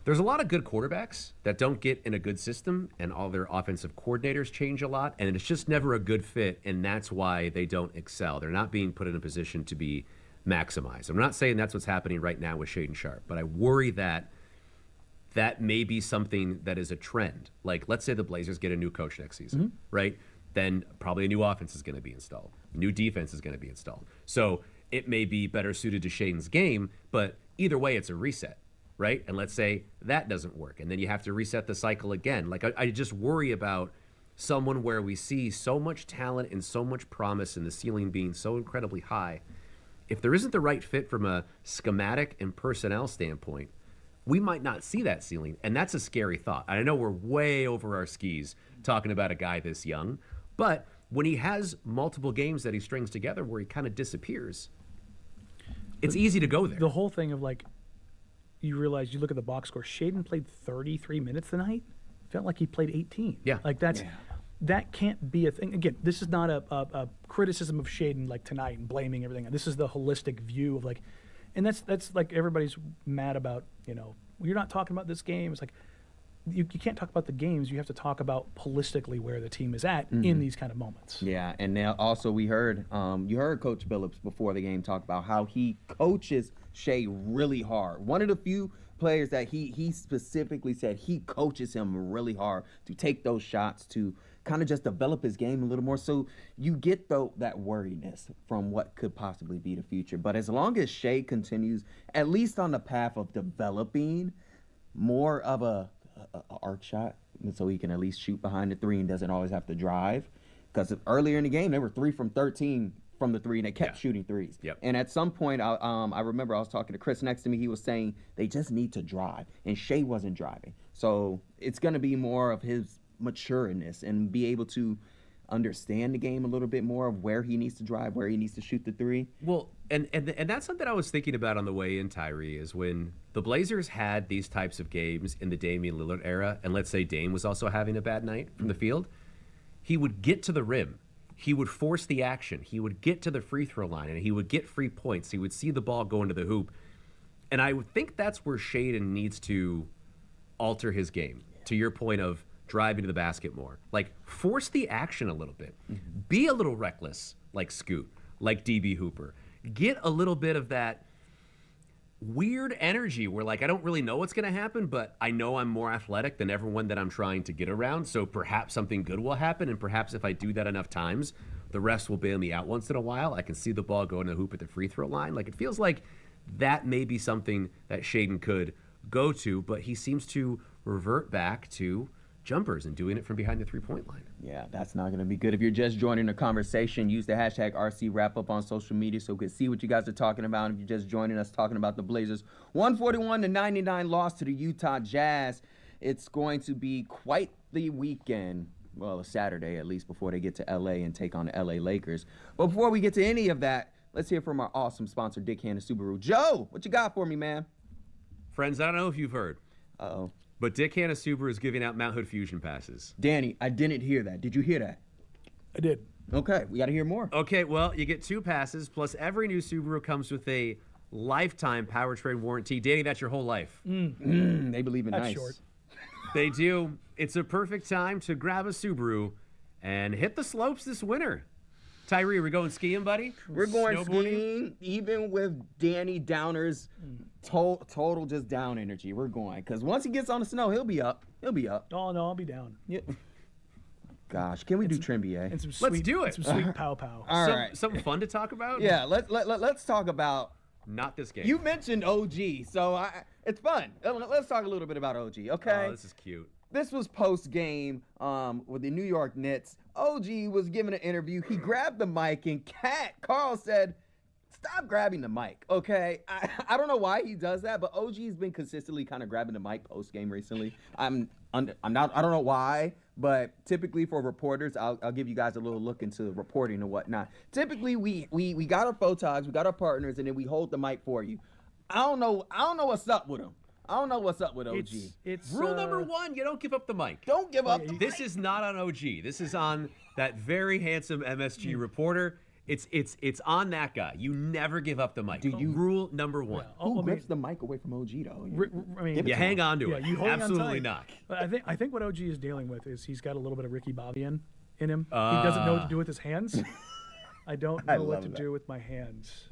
Speaker 3: There's a lot of good quarterbacks that don't get in a good system, and all their offensive coordinators change a lot, and it's just never a good fit, and that's why they don't excel. They're not being put in a position to be maximized. I'm not saying that's what's happening right now with Shaedon Sharpe, but I worry that may be something that is a trend. Like, let's say the Blazers get a new coach next season, right? Then probably a new offense is going to be installed. New defense is going to be installed. So it may be better suited to Shaedon's game, but either way, it's a reset, right? And let's say that doesn't work, and then you have to reset the cycle again. Like, I just worry about someone where we see so much talent and so much promise and the ceiling being so incredibly high. If there isn't the right fit from a schematic and personnel standpoint, we might not see that ceiling, and that's a scary thought. I know we're way over our skis talking about a guy this young, but when he has multiple games that he strings together where he kind of disappears, it's easy to go there.
Speaker 4: The whole thing of like, you realize, you look at the box score, Shaedon played 33 minutes tonight. Felt like he played 18.
Speaker 3: Yeah.
Speaker 4: Like that can't be a thing. Again, this is not a criticism of Shaedon like tonight and blaming everything. This is the holistic view of like, and that's like everybody's mad about, you're not talking about this game. It's like, you can't talk about the games. You have to talk about holistically where the team is at in these kind of moments.
Speaker 1: Yeah, and now also we heard, you heard Coach Billups before the game talk about how he coaches Shea really hard. One of the few players that he specifically said he coaches him really hard to take those shots, to kind of just develop his game a little more. So you get that worriness from what could possibly be the future. But as long as Shea continues, at least on the path of developing more of a arc shot, so he can at least shoot behind the three and doesn't always have to drive. Because earlier in the game, they were 3 from 13 from the three, and they kept shooting threes.
Speaker 3: Yep.
Speaker 1: And at some point, I remember I was talking to Chris next to me. He was saying they just need to drive, and Shea wasn't driving. So it's going to be more of his matureness and be able to understand the game a little bit more of where he needs to drive, where he needs to shoot the three.
Speaker 3: Well, and that's something I was thinking about on the way in, Tyree, is when the Blazers had these types of games in the Damian Lillard era, and let's say Dame was also having a bad night from the field, he would get to the rim. He would force the action. He would get to the free throw line, and he would get free points. He would see the ball go into the hoop. And I would think that's where Shaedon needs to alter his game, to your point of driving to the basket more. Like, force the action a little bit. Be a little reckless, like Scoot, like DB Hooper. Get a little bit of that weird energy where, like, I don't really know what's going to happen, but I know I'm more athletic than everyone that I'm trying to get around, so perhaps something good will happen, and perhaps if I do that enough times, the rest will bail me out once in a while. I can see the ball go in the hoop at the free throw line. Like, it feels like that may be something that Shaedon could go to, but he seems to revert back to jumpers and doing it from behind the three-point line.
Speaker 1: Yeah, that's not going to be good. If you're just joining the conversation, use the hashtag RCWrapUp on social media so we can see what you guys are talking about. If you're just joining us, talking about the Blazers' 141-99 loss to the Utah Jazz. It's going to be quite the weekend. Well, a Saturday at least before they get to L.A. and take on the L.A. Lakers. But before we get to any of that, let's hear from our awesome sponsor, Dick Hanna Subaru. Joe, what you got for me, man?
Speaker 3: Friends, I don't know if you've heard,
Speaker 1: Uh-oh.
Speaker 3: but Dick Hanna Subaru is giving out Mount Hood Fusion passes.
Speaker 1: Danny, I didn't hear that. Did you hear that?
Speaker 4: I did.
Speaker 1: Okay, we got to hear more.
Speaker 3: Okay, well, you get 2 passes, plus every new Subaru comes with a lifetime powertrain warranty. Danny, that's your whole life.
Speaker 1: They believe in
Speaker 4: That's
Speaker 1: nice.
Speaker 4: short.
Speaker 3: They do. It's a perfect time to grab a Subaru and hit the slopes this winter. Tyree, are we going skiing, buddy?
Speaker 1: We're going
Speaker 3: Snowboarding?
Speaker 1: skiing, even with Danny Downer's total just down energy. We're going. Because once he gets on the snow, he'll be up. He'll be up.
Speaker 4: Oh, no, I'll be down.
Speaker 1: Yeah. Gosh, can we do trba?
Speaker 4: And some
Speaker 3: Let's
Speaker 4: sweet,
Speaker 3: do it.
Speaker 4: Some sweet pow-pow.
Speaker 1: All right.
Speaker 3: Something fun to talk about?
Speaker 1: Yeah, let's talk about.
Speaker 3: Not this game.
Speaker 1: You mentioned OG, so it's fun. Let's talk a little bit about OG, okay?
Speaker 3: Oh, this is cute.
Speaker 1: This was post-game with the New York Knicks. OG was giving an interview. He grabbed the mic, and Carl said, stop grabbing the mic, okay? I don't know why he does that, but OG's been consistently kind of grabbing the mic post-game recently. I don't know why, but typically for reporters, I'll give you guys a little look into reporting and whatnot. Typically, we got our photogs, we got our partners, and then we hold the mic for you. I don't know what's up with them. I don't know what's up with OG.
Speaker 4: It's
Speaker 3: Rule number 1, you don't give up the mic.
Speaker 1: Don't give up the
Speaker 3: This
Speaker 1: mic.
Speaker 3: is not on OG. This is on that very handsome MSG reporter. It's on that guy. You never give up the mic. Rule number 1.
Speaker 1: Who grips the mic away from OG, though?
Speaker 4: I mean,
Speaker 3: You hang on to it.
Speaker 4: you hold on
Speaker 3: Absolutely
Speaker 4: tight.
Speaker 3: not.
Speaker 4: But I think what OG is dealing with is he's got a little bit of Ricky Bobby in him. He doesn't know what to do with his hands. I don't know what to do with my hands.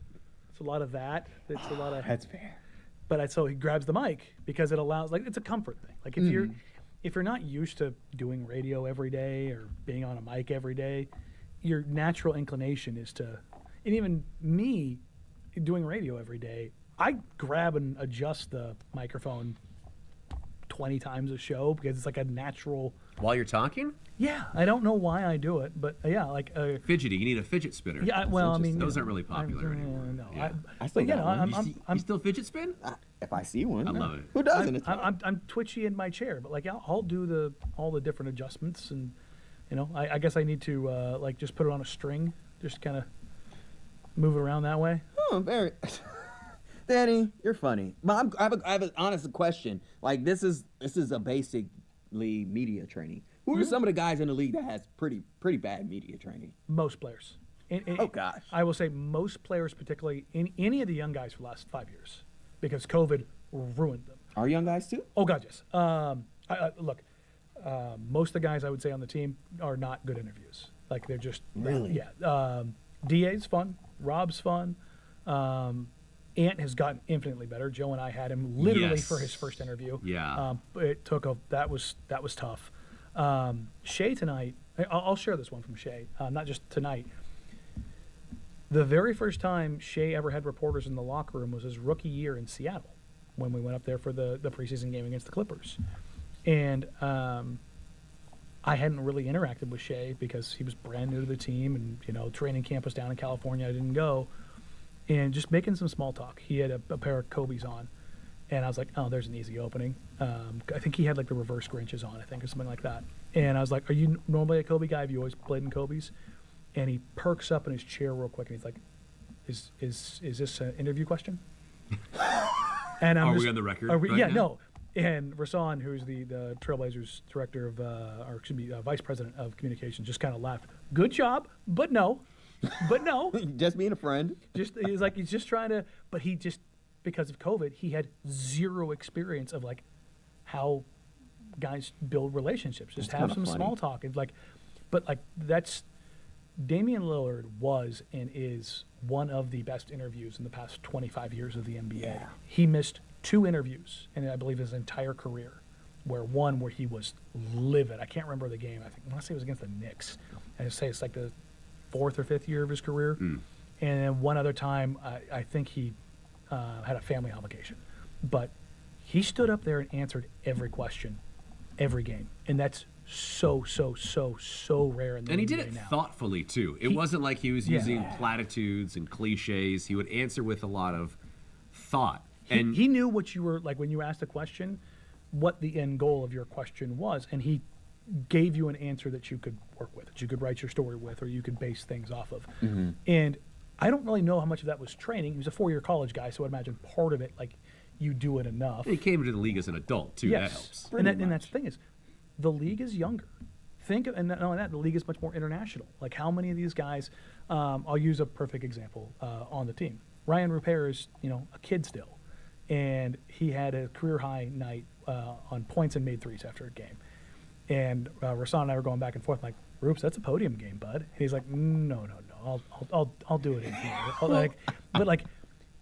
Speaker 4: It's a lot of that. It's a lot of.
Speaker 1: That's fair.
Speaker 4: But so he grabs the mic because it allows, like, it's a comfort thing. Like if you're not used to doing radio every day or being on a mic every day, your natural inclination is to, and even me doing radio every day, I grab and adjust the microphone 20 times a show because it's like a natural.
Speaker 3: While you're talking?
Speaker 4: Yeah, I don't know why I do it, but yeah, like.
Speaker 3: Fidgety. You need a fidget spinner.
Speaker 4: Yeah, well, I mean.
Speaker 3: Those aren't really popular anymore.
Speaker 4: No,
Speaker 3: Yeah.
Speaker 1: I still
Speaker 4: but,
Speaker 1: got one.
Speaker 3: You still fidget spin?
Speaker 1: If I see one,
Speaker 3: I love it.
Speaker 1: Who doesn't?
Speaker 4: I'm twitchy in my chair, but like I'll do all the different adjustments, and I guess I need to just put it on a string, just kind of move it around that way.
Speaker 1: Oh, very. Danny, you're funny. But I have an honest question. Like this is a basically media training. Who are some of the guys in the league that has pretty bad media training?
Speaker 4: Most players.
Speaker 1: Oh gosh.
Speaker 4: I will say most players, particularly in any of the young guys for the last 5 years, because COVID ruined them.
Speaker 1: Are young guys too?
Speaker 4: Oh God, yes. Look, most of the guys I would say on the team are not good interviews. Like they're just
Speaker 1: Really?
Speaker 4: Yeah. DA's fun. Rob's fun. Ant has gotten infinitely better. Joe and I had him literally
Speaker 3: Yes.
Speaker 4: for his first interview.
Speaker 3: Yeah.
Speaker 4: It took that was tough. Shea tonight. I'll share this one from Shea. Not just tonight. The very first time Shea ever had reporters in the locker room was his rookie year in Seattle, when we went up there for the preseason game against the Clippers, and I hadn't really interacted with Shea because he was brand new to the team, and training camp was down in California. I didn't go, and just making some small talk. He had a pair of Kobe's on, and I was like, oh, there's an easy opening. I think he had like the reverse Grinches on, I think, or something like that. And I was like, are you normally a Kobe guy? Have you always played in Kobe's? And he perks up in his chair real quick, and he's like, "Is this an interview question?" And
Speaker 3: Are we on the record?
Speaker 4: Are we,
Speaker 3: right
Speaker 4: yeah,
Speaker 3: now?
Speaker 4: no. And Rasan, who's the Trailblazers director of, vice president of communications, just kind of laughed. Good job, but no, but no.
Speaker 1: Just being a friend.
Speaker 4: He's just trying to, but he just, because of COVID, he had zero experience of like how guys build relationships. Just
Speaker 1: That's
Speaker 4: have
Speaker 1: kinda
Speaker 4: some
Speaker 1: funny.
Speaker 4: small talk and that's. Damian Lillard was and is one of the best interviews in the past 25 years of the NBA.
Speaker 1: Yeah.
Speaker 4: He missed 2 interviews in, I believe, his entire career, where he was livid. I can't remember the game. I want to say it was against the Knicks. And I say it's like the 4th or 5th year of his career. And then one other time, I think he had a family obligation. But he stood up there and answered every question, every game. And that's so rare in the
Speaker 3: And he
Speaker 4: NBA
Speaker 3: did it
Speaker 4: now.
Speaker 3: thoughtfully too. It wasn't like he was
Speaker 4: Yeah.
Speaker 3: using platitudes and cliches. He would answer with a lot of thought. And
Speaker 4: He knew what you were like when you asked a question, what the end goal of your question was, and he gave you an answer that you could work with, that you could write your story with, or you could base things off of. And I don't really know how much of that was training. He was a 4-year college guy, so I'd imagine part of it, like, you do it enough.
Speaker 3: he came into the league as an adult too. That helps.
Speaker 4: And that's the thing is, the league is younger. And not only that, the league is much more international. Like how many of these guys, I'll use a perfect example on the team. Ryan Rupert is, a kid still. And he had a career high night on points and made threes after a game. And Rasan and I were going back and forth like, Rupes, that's a podium game, bud. And he's like, no, I'll do it in here. But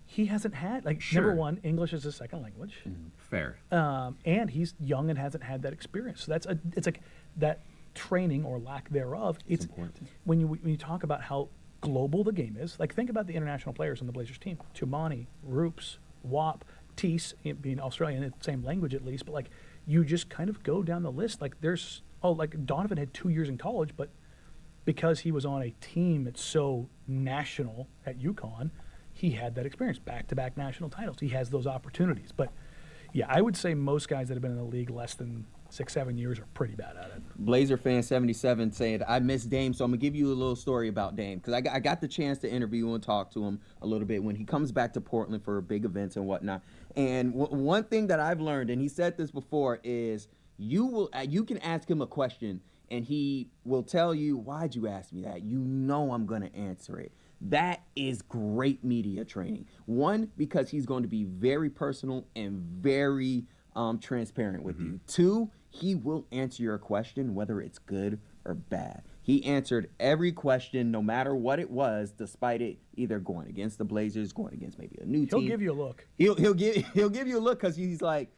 Speaker 4: he hasn't had,
Speaker 3: Sure.
Speaker 4: number one, English is his second language.
Speaker 3: Fair.
Speaker 4: And he's young and hasn't had that experience. So it's like that training or lack thereof. It's
Speaker 1: important.
Speaker 4: when you talk about how global the game is. Like think about the international players on the Blazers team: Tumani, Roops, Wap, Teese, being Australian, it's the same language at least. But like you just kind of go down the list. Like Donovan had 2 years in college, but because he was on a team that's so national at UConn, he had that experience, back-to-back national titles. He has those opportunities. But, yeah, I would say most guys that have been in the league less than 6-7 years are pretty bad at it.
Speaker 1: Blazer fan 77 saying, I miss Dame, so I'm going to give you a little story about Dame. Because I got the chance to interview and talk to him a little bit when he comes back to Portland for big events and whatnot. And one thing that I've learned, and he said this before, is you can ask him a question, and he will tell you, why'd you ask me that? You know I'm going to answer it. That is great media training. One, because he's going to be very personal and very transparent with you. Two, he will answer your question, whether it's good or bad. He answered every question, no matter what it was, despite it either going against the Blazers, going against maybe a new team.
Speaker 4: He'll give you a look.
Speaker 1: He'll give you a look because he's like,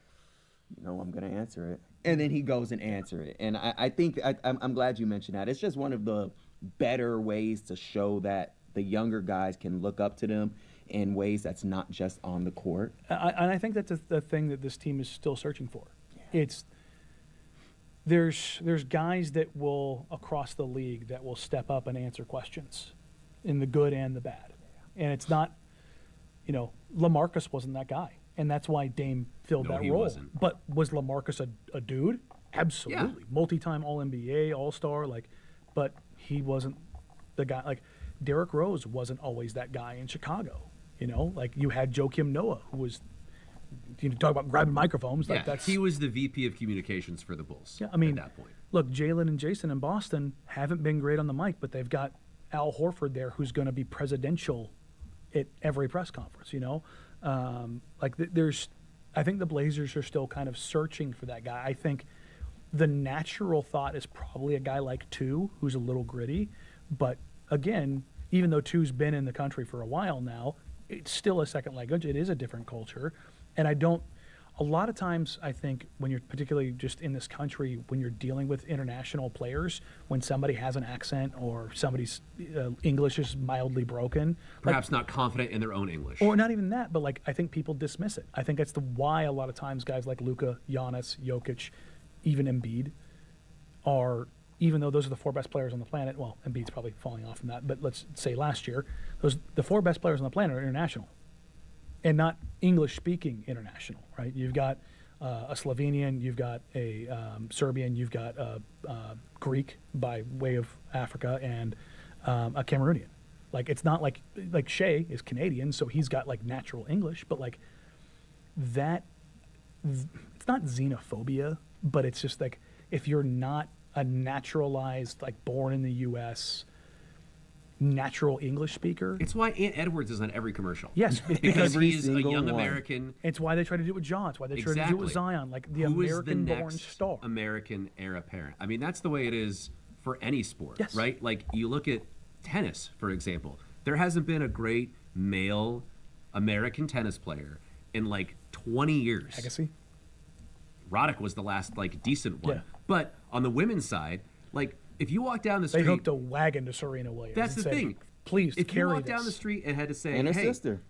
Speaker 1: I'm going to answer it. And then he goes and answer it. And I think I'm glad you mentioned that. It's just one of the better ways to show that the younger guys can look up to them in ways that's not just on the court.
Speaker 4: And I think that's the thing that this team is still searching for. Yeah. There's guys that will, across the league, that will step up and answer questions in the good and the bad. Yeah. And it's not, LaMarcus wasn't that guy. And that's why Dame filled that
Speaker 3: he
Speaker 4: role.
Speaker 3: wasn't.
Speaker 4: But was LaMarcus a dude? Absolutely.
Speaker 3: Yeah.
Speaker 4: Multi-time All-NBA, All-Star. Like, but he wasn't the guy. Like Derrick Rose wasn't always that guy in Chicago. Like you had Joakim Noah, who was, talk about grabbing microphones. Like that's
Speaker 3: he was the VP of communications for the Bulls.
Speaker 4: Yeah, I mean,
Speaker 3: at that point.
Speaker 4: Look, Jalen and Jason in Boston haven't been great on the mic, but they've got Al Horford there, who's going to be presidential at every press conference. I think the Blazers are still kind of searching for that guy. I think the natural thought is probably a guy like Tu, who's a little gritty, but again, even though Tu's been in the country for a while now, it's still a second language. It is a different culture, and a lot of times, I think, when you're particularly just in this country, when you're dealing with international players, when somebody has an accent or somebody's English is mildly broken.
Speaker 3: Perhaps not confident in their own English.
Speaker 4: Or not even that, but I think people dismiss it. I think that's why a lot of times guys like Luka, Giannis, Jokic, even Embiid are, even though those are the 4 best players on the planet, well, Embiid's probably falling off from that, but let's say last year, the 4 best players on the planet are international. And not English-speaking international, right? You've got a Slovenian, you've got a Serbian, you've got a Greek by way of Africa, and a Cameroonian. It's not like Shea is Canadian, so he's got natural English, but that, it's not xenophobia, but it's just if you're not a naturalized, born in the U.S., natural English speaker.
Speaker 3: It's why Ant Edwards is on every commercial.
Speaker 4: Yes,
Speaker 3: because
Speaker 1: Every
Speaker 3: he's a
Speaker 1: single
Speaker 3: young
Speaker 1: one.
Speaker 3: American.
Speaker 4: It's why they try to do it with John. It's why they try to do it with Zion, the
Speaker 3: Who is
Speaker 4: American-born
Speaker 3: next
Speaker 4: star.
Speaker 3: American heir apparent. I mean, that's the way it is for any sport,
Speaker 4: Yes.
Speaker 3: right? You look at tennis, for example. There hasn't been a great male American tennis player in 20 years.
Speaker 4: Agassi?
Speaker 3: Roddick was the last decent one.
Speaker 4: Yeah.
Speaker 3: But on the women's side, if you walk down the street,
Speaker 4: They hooked a wagon to Serena Williams.
Speaker 3: that's
Speaker 4: and
Speaker 3: the
Speaker 4: said,
Speaker 3: thing.
Speaker 4: Please
Speaker 3: if
Speaker 4: carry
Speaker 3: you walk
Speaker 4: this.
Speaker 3: down the street and had to say,
Speaker 1: And her
Speaker 3: hey,
Speaker 1: sister.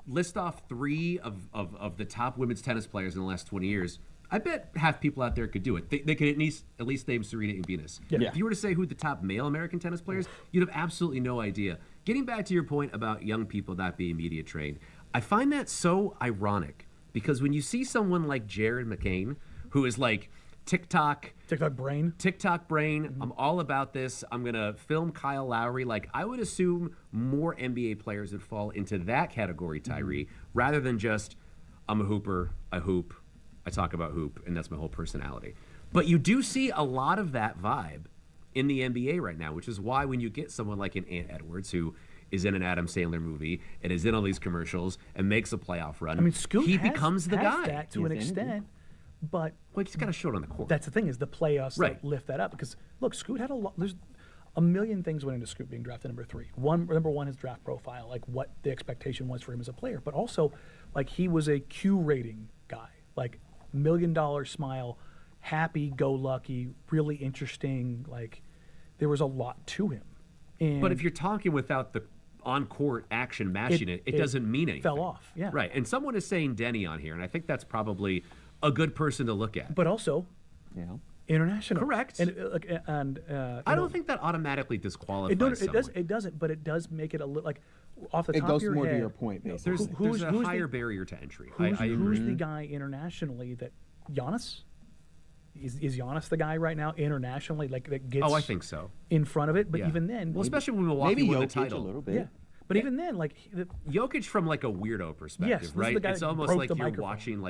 Speaker 3: list off 3 of the top women's tennis players in the last 20 years, I bet half people out there could do it. They could at least name Serena and Venus.
Speaker 4: Yeah.
Speaker 3: If you were to say who the top male American tennis players, you'd have absolutely no idea. Getting back to your point about young people not being media trained, I find that so ironic because when you see someone like Jared McCain, who is TikTok
Speaker 4: brain.
Speaker 3: I'm all about this. I'm going to film Kyle Lowry. I would assume more NBA players would fall into that category, Tyree, rather than just, I'm a hooper, I hoop, I talk about hoop, and that's my whole personality. But you do see a lot of that vibe in the NBA right now, which is why when you get someone like an Ant Edwards, who is in an Adam Sandler movie and is in all these commercials and makes a playoff run,
Speaker 4: I mean, Scoot
Speaker 3: he
Speaker 4: has,
Speaker 3: becomes the
Speaker 4: has
Speaker 3: guy.
Speaker 4: that to an extent, but
Speaker 3: He's got to show it on the court.
Speaker 4: that's the thing is the playoffs
Speaker 3: Right.
Speaker 4: that lift that up. Because look, Scoot had a lot. There's a million things went into Scoot being drafted number 3. Number one, his draft profile, what the expectation was for him as a player, but also he was a Q rating guy, $1 million smile, happy-go-lucky, really interesting. There was a lot to him. And
Speaker 3: But if you're talking without the on-court action matching it doesn't mean anything.
Speaker 4: Fell off, yeah.
Speaker 3: Right, and someone is saying Denny on here, and I think that's probably a good person to look at.
Speaker 4: But also,
Speaker 1: Yeah.
Speaker 4: international.
Speaker 3: Correct.
Speaker 4: And
Speaker 3: I don't think that automatically disqualifies someone.
Speaker 4: it doesn't, but it does make it a little off the
Speaker 1: It
Speaker 4: top
Speaker 1: goes
Speaker 4: of your
Speaker 1: more
Speaker 4: head.
Speaker 1: to your point, basically.
Speaker 3: There's a
Speaker 4: who's
Speaker 3: higher
Speaker 4: the,
Speaker 3: barrier to entry.
Speaker 4: Who's,
Speaker 3: I agree.
Speaker 4: who's the guy internationally that Giannis? Is Giannis the guy right now internationally that gets?
Speaker 3: Oh, I think so.
Speaker 4: In front of it, but
Speaker 3: Yeah.
Speaker 4: even then,
Speaker 3: Well, especially when Milwaukee
Speaker 1: Maybe
Speaker 3: won the
Speaker 1: Jokic
Speaker 3: title.
Speaker 1: a little bit.
Speaker 4: yeah. But even then,
Speaker 3: Jokic from a weirdo perspective,
Speaker 4: Yes, this is
Speaker 3: right?
Speaker 4: the guy
Speaker 3: It's
Speaker 4: that
Speaker 3: almost
Speaker 4: broke
Speaker 3: like
Speaker 4: the
Speaker 3: you're
Speaker 4: microphone.
Speaker 3: watching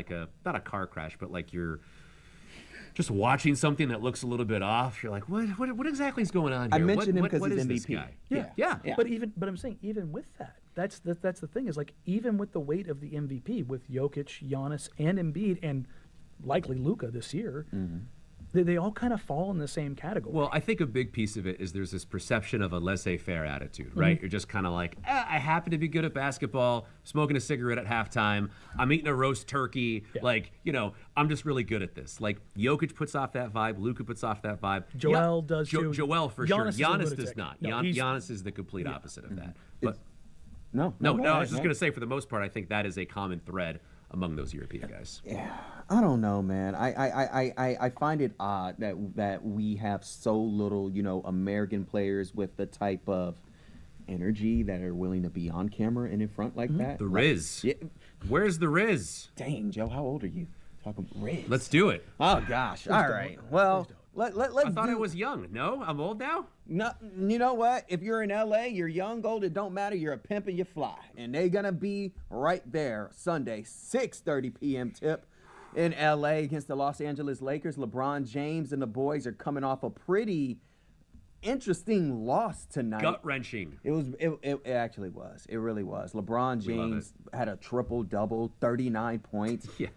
Speaker 3: not a car crash, but you're just watching something that looks a little bit off. You're like, what exactly is going on
Speaker 1: I
Speaker 3: here?
Speaker 1: mentioned him
Speaker 3: What-
Speaker 1: because
Speaker 3: what
Speaker 1: he's
Speaker 3: is this
Speaker 1: MVP.
Speaker 3: guy?
Speaker 4: Yeah.
Speaker 3: Yeah.
Speaker 4: But I'm saying even with that, that's the thing is even with the weight of the MVP with Jokic, Giannis, and Embiid, and likely Luka this year, they all kind of fall in the same category.
Speaker 3: Well, I think a big piece of it is there's this perception of a laissez-faire attitude, right? You're just kind of I happen to be good at basketball, smoking a cigarette at halftime, I'm eating a roast turkey,
Speaker 4: Yeah.
Speaker 3: I'm just really good at this. Jokic puts off that vibe, Luka puts off that vibe.
Speaker 4: Joel does too.
Speaker 3: Joel for
Speaker 4: Giannis
Speaker 3: sure.
Speaker 4: is a
Speaker 3: Giannis
Speaker 4: lunatic.
Speaker 3: does not.
Speaker 4: No,
Speaker 3: Giannis is the complete opposite of that. But
Speaker 1: No.
Speaker 3: no, I was just going to say, for the most part, I think that is a common thread among those European guys.
Speaker 1: Yeah, I don't know, man. I find it odd that we have so little, American players with the type of energy that are willing to be on camera and in front like that.
Speaker 3: The Riz.
Speaker 1: Yeah.
Speaker 3: Where's the Riz?
Speaker 1: Dang, Joe, how old are you? Talking Riz.
Speaker 3: Let's do it.
Speaker 1: Oh gosh. All right. Well, Let's
Speaker 3: I thought I was young. No, I'm old now.
Speaker 1: No, you know what? If you're in LA, you're young, old, it don't matter. You're a pimp and you fly. And they're going to be right there Sunday, 6:30 p.m. tip in LA against the Los Angeles Lakers. LeBron James and the boys are coming off a pretty interesting loss tonight.
Speaker 3: Gut-wrenching.
Speaker 1: It actually was. It really was. LeBron James had a triple-double, 39 points.
Speaker 3: Yeah.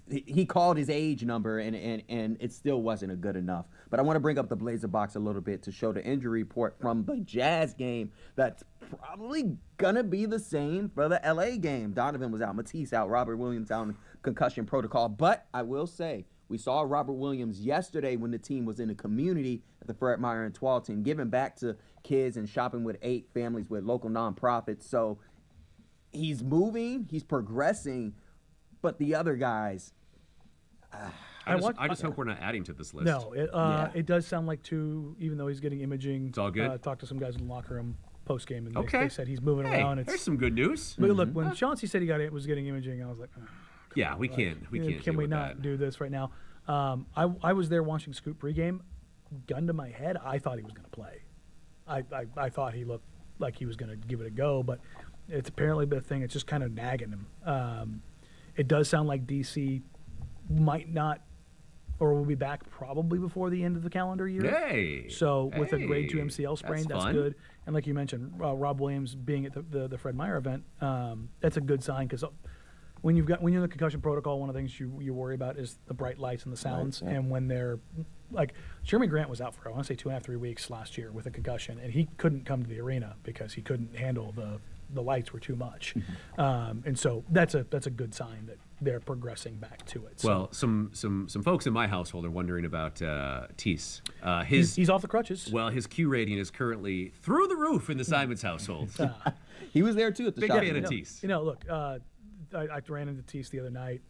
Speaker 1: He called his age number, and it still wasn't good enough. But I want to bring up the Blazer box a little bit to show the injury report from the Jazz game that's probably going to be the same for the LA game. Donovan was out, Matisse out, Robert Williams out in concussion protocol. But I will say, we saw Robert Williams yesterday when the team was in the community at the Fred Meyer and Twal team, giving back to kids and shopping with 8 families with local nonprofits. So he's moving, he's progressing, but the other guys.
Speaker 3: I just hope we're not adding to this list.
Speaker 4: No, it does sound like even though he's getting imaging.
Speaker 3: It's all good.
Speaker 4: Talked to some guys in the locker room post game, and
Speaker 3: Okay.
Speaker 4: they said he's moving
Speaker 3: Hey,
Speaker 4: around.
Speaker 3: there's some good news.
Speaker 4: But look, when Chauncey said was getting imaging, I was like,
Speaker 3: Yeah, we can't. We can't.
Speaker 4: Can
Speaker 3: deal
Speaker 4: we
Speaker 3: with
Speaker 4: not
Speaker 3: that.
Speaker 4: do this right now? I was there watching Scoop pregame. Gun to my head, I thought he was going to play. I thought he looked like he was going to give it a go, but it's apparently been a thing. It's just kind of nagging him. It does sound like DC might not, or will be back probably before the end of the calendar year.
Speaker 3: Hey.
Speaker 4: So with a grade 2
Speaker 3: Hey,
Speaker 4: MCL sprain, that's
Speaker 3: fun.
Speaker 4: good. And like you mentioned, Rob Williams being at the Fred Meyer event, that's a good sign because when you're in the concussion protocol, one of the things you worry about is the bright lights and the sounds.
Speaker 1: Right, yeah.
Speaker 4: And when they're like Jeremy Grant was out for, I want to say 2.5, 3 weeks last year with a concussion, and he couldn't come to the arena because he couldn't handle the lights were too much. And so that's a good sign that they're progressing back to it. So
Speaker 3: Well, some folks in my household are wondering about Tease.
Speaker 4: he's off the crutches.
Speaker 3: Well, his Q rating is currently through the roof in the Simons household.
Speaker 1: He was there too at the
Speaker 3: Big
Speaker 1: shop.
Speaker 3: fan of Tease.
Speaker 4: Look, I ran into Tease the other night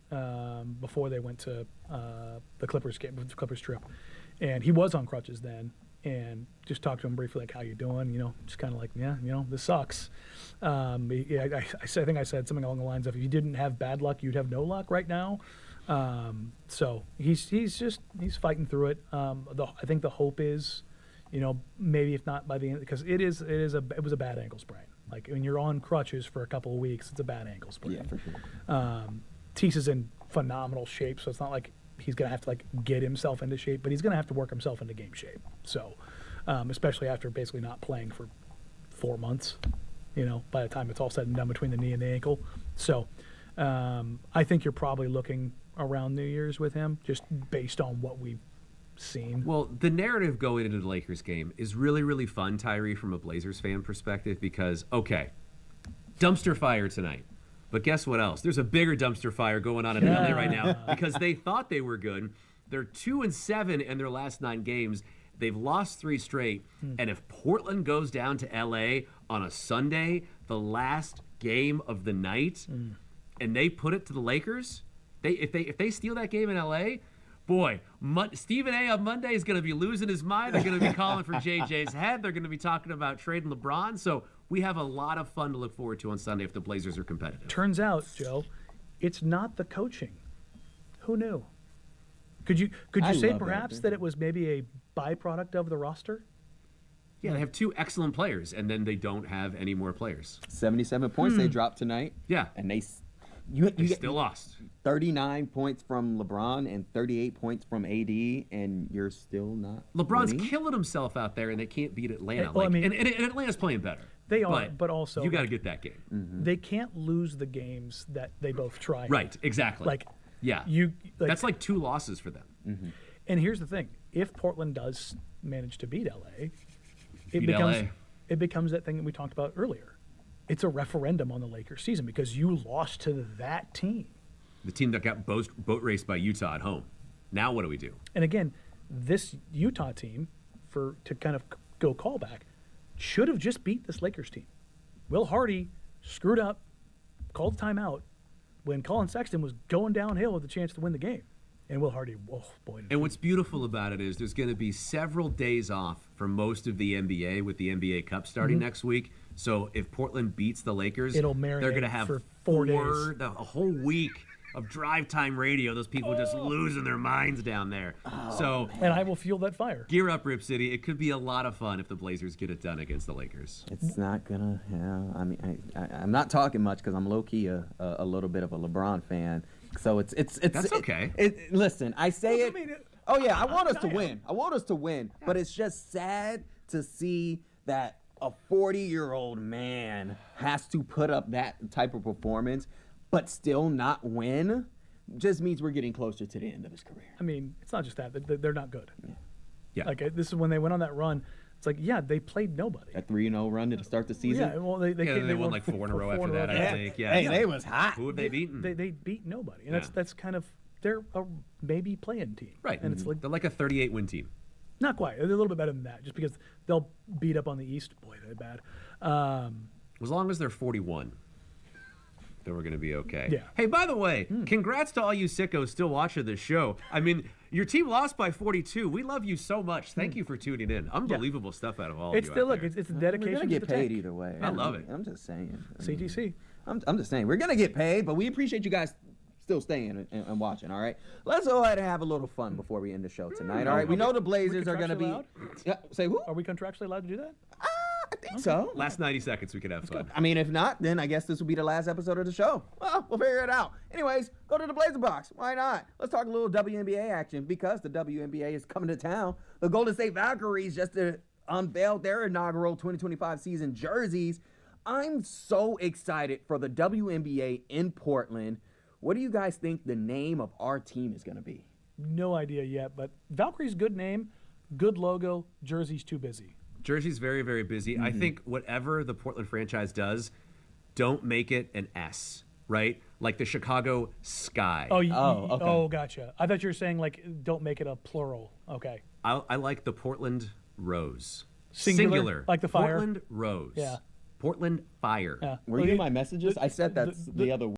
Speaker 4: before they went to the Clippers game, the Clippers trip, and he was on crutches then. And just talked to him briefly, like, how you doing? Just kind of like, this sucks. I think I said something along the lines of, if you didn't have bad luck, you'd have no luck right now. So he's fighting through it. I think the hope is, maybe if not by the end, because it was a bad ankle sprain. Like when you're on crutches for a couple of weeks, it's a bad ankle sprain.
Speaker 1: Yeah, for sure.
Speaker 4: Tease is in phenomenal shape, so it's not like he's going to have to get himself into shape, but he's going to have to work himself into game shape. So, especially after basically not playing for 4 months, by the time it's all said and done between the knee and the ankle. So, I think you're probably looking around New Year's with him, just based on what we've seen.
Speaker 3: Well, the narrative going into the Lakers game is really, really fun, Tyree, from a Blazers fan perspective, because, okay, dumpster fire tonight. But guess what else? There's a bigger dumpster fire going on in LA right now because they thought they were good. They're 2-7 in their last 9 games. They've lost 3 straight. And if Portland goes down to LA on a Sunday, the last game of the night, and they put it to the Lakers, if they steal that game in LA, boy, Stephen A. on Monday is going to be losing his mind. They're going to be calling for JJ's head. They're going to be talking about trading LeBron. So we have a lot of fun to look forward to on Sunday if the Blazers are competitive.
Speaker 4: Turns out, Joe, it's not the coaching. Who knew? Could you say perhaps that it was maybe a byproduct of the roster?
Speaker 3: Yeah, they have 2 excellent players, and then they don't have any more players.
Speaker 1: 77 points they dropped tonight.
Speaker 3: Yeah.
Speaker 1: And
Speaker 3: They
Speaker 1: you
Speaker 3: still lost.
Speaker 1: 39 points from LeBron and 38 points from AD, and you're still not
Speaker 3: LeBron's
Speaker 1: winning?
Speaker 3: killing himself out there, and they can't beat Atlanta.
Speaker 4: Well, I mean-
Speaker 3: and Atlanta's playing better.
Speaker 4: They are, but also
Speaker 3: you got to get that game.
Speaker 4: they can't lose the games that they both try.
Speaker 3: Right, exactly. Yeah, that's like 2 losses for them.
Speaker 4: And here's the thing: if Portland does manage to beat LA,
Speaker 3: LA.
Speaker 4: it becomes that thing that we talked about earlier. It's a referendum on the Lakers season because you lost to that team.
Speaker 3: The team that got boat raced by Utah at home. Now what do we do?
Speaker 4: And again, this Utah team, to kind of go callback, should have just beat this Lakers team. Will Hardy screwed up, called timeout when Colin Sexton was going downhill with a chance to win the game. And Will Hardy, oh boy.
Speaker 3: And what's beautiful about it is there's going to be several days off for most of the NBA with the NBA Cup starting next week. So if Portland beats the Lakers,
Speaker 4: It'll
Speaker 3: they're
Speaker 4: marinate
Speaker 3: going to have
Speaker 4: for 4 days.
Speaker 3: a whole week of drive time radio. Those people just losing their minds down there. So
Speaker 4: And I will fuel that fire.
Speaker 3: gear up, Rip City. It could be a lot of fun if the Blazers get it done against the Lakers.
Speaker 1: It's not gonna. Yeah, I mean, I'm not talking much because I'm low key a little bit of a LeBron fan. So it's
Speaker 3: That's okay.
Speaker 1: Listen, I say
Speaker 4: Well,
Speaker 1: it.
Speaker 4: I mean,
Speaker 1: Oh yeah, I want us to
Speaker 4: I am.
Speaker 1: win. I want us to win. But it's just sad to see that a 40-year-old man has to put up that type of performance, but still not win. Just means we're getting closer to the end of his career.
Speaker 4: I mean, it's not just that. They're not good.
Speaker 3: Yeah.
Speaker 4: Like, this is when they went on that run. It's like, yeah, they played nobody.
Speaker 1: That 3-0 run to start the season.
Speaker 4: Yeah, well, they
Speaker 3: They won
Speaker 4: won
Speaker 3: like 4 in a row
Speaker 4: four
Speaker 3: after that, I
Speaker 1: Yeah.
Speaker 3: think. Yeah.
Speaker 1: Hey, they was hot.
Speaker 3: Who have they beaten?
Speaker 4: They beat nobody, and
Speaker 3: Yeah.
Speaker 4: that's kind of they're a maybe playing team,
Speaker 3: Right.
Speaker 4: And it's like
Speaker 3: They're like a 38-win team.
Speaker 4: not quite. They're a little bit better than that, just because they'll beat up on the East. Boy, they're bad.
Speaker 3: As long as they're 41, then we're going to be okay.
Speaker 4: Yeah.
Speaker 3: Hey, by the way, congrats to all you sickos still watching this show. I mean, your team lost by 42. We love you so much. Thank you for tuning in. Unbelievable stuff out of all
Speaker 4: It's
Speaker 3: of you
Speaker 4: still
Speaker 3: out
Speaker 4: look.
Speaker 3: there.
Speaker 4: It's a
Speaker 1: We're
Speaker 4: dedication.
Speaker 1: gonna
Speaker 4: to
Speaker 1: get
Speaker 4: the
Speaker 1: paid
Speaker 4: tank.
Speaker 1: either way.
Speaker 3: I love it.
Speaker 1: I'm just saying.
Speaker 4: CTC.
Speaker 1: I'm just saying we're gonna get paid, but we appreciate you guys still staying and watching. All right, let's go ahead and have a little fun before we end the show tonight. All right, we know the Blazers are gonna be.
Speaker 4: contractually
Speaker 1: Yeah, say who?
Speaker 4: Are we contractually allowed to do that?
Speaker 1: I think so.
Speaker 3: Last 90 seconds, we could have fun.
Speaker 1: I mean, if not, then I guess this will be the last episode of the show. Well, we'll figure it out. Anyways, go to the Blazer Box. Why not? Let's talk a little WNBA action because the WNBA is coming to town. The Golden State Valkyries just unveiled their inaugural 2025 season jerseys. I'm so excited for the WNBA in Portland. What do you guys think the name of our team is going to be?
Speaker 4: No idea yet, but Valkyrie's good name, good logo. Jersey's too busy.
Speaker 3: Jersey's very, very busy. I think whatever the Portland franchise does, don't make it an S, right? Like the Chicago Sky.
Speaker 4: Oh,
Speaker 1: okay.
Speaker 4: Gotcha. I thought you were saying like don't make it a plural. Okay.
Speaker 3: I like the Portland Rose.
Speaker 4: Singular, like the fire?
Speaker 3: Portland Rose.
Speaker 4: Yeah.
Speaker 3: Portland Fire.
Speaker 4: Yeah.
Speaker 1: Were you in my messages? I said that the other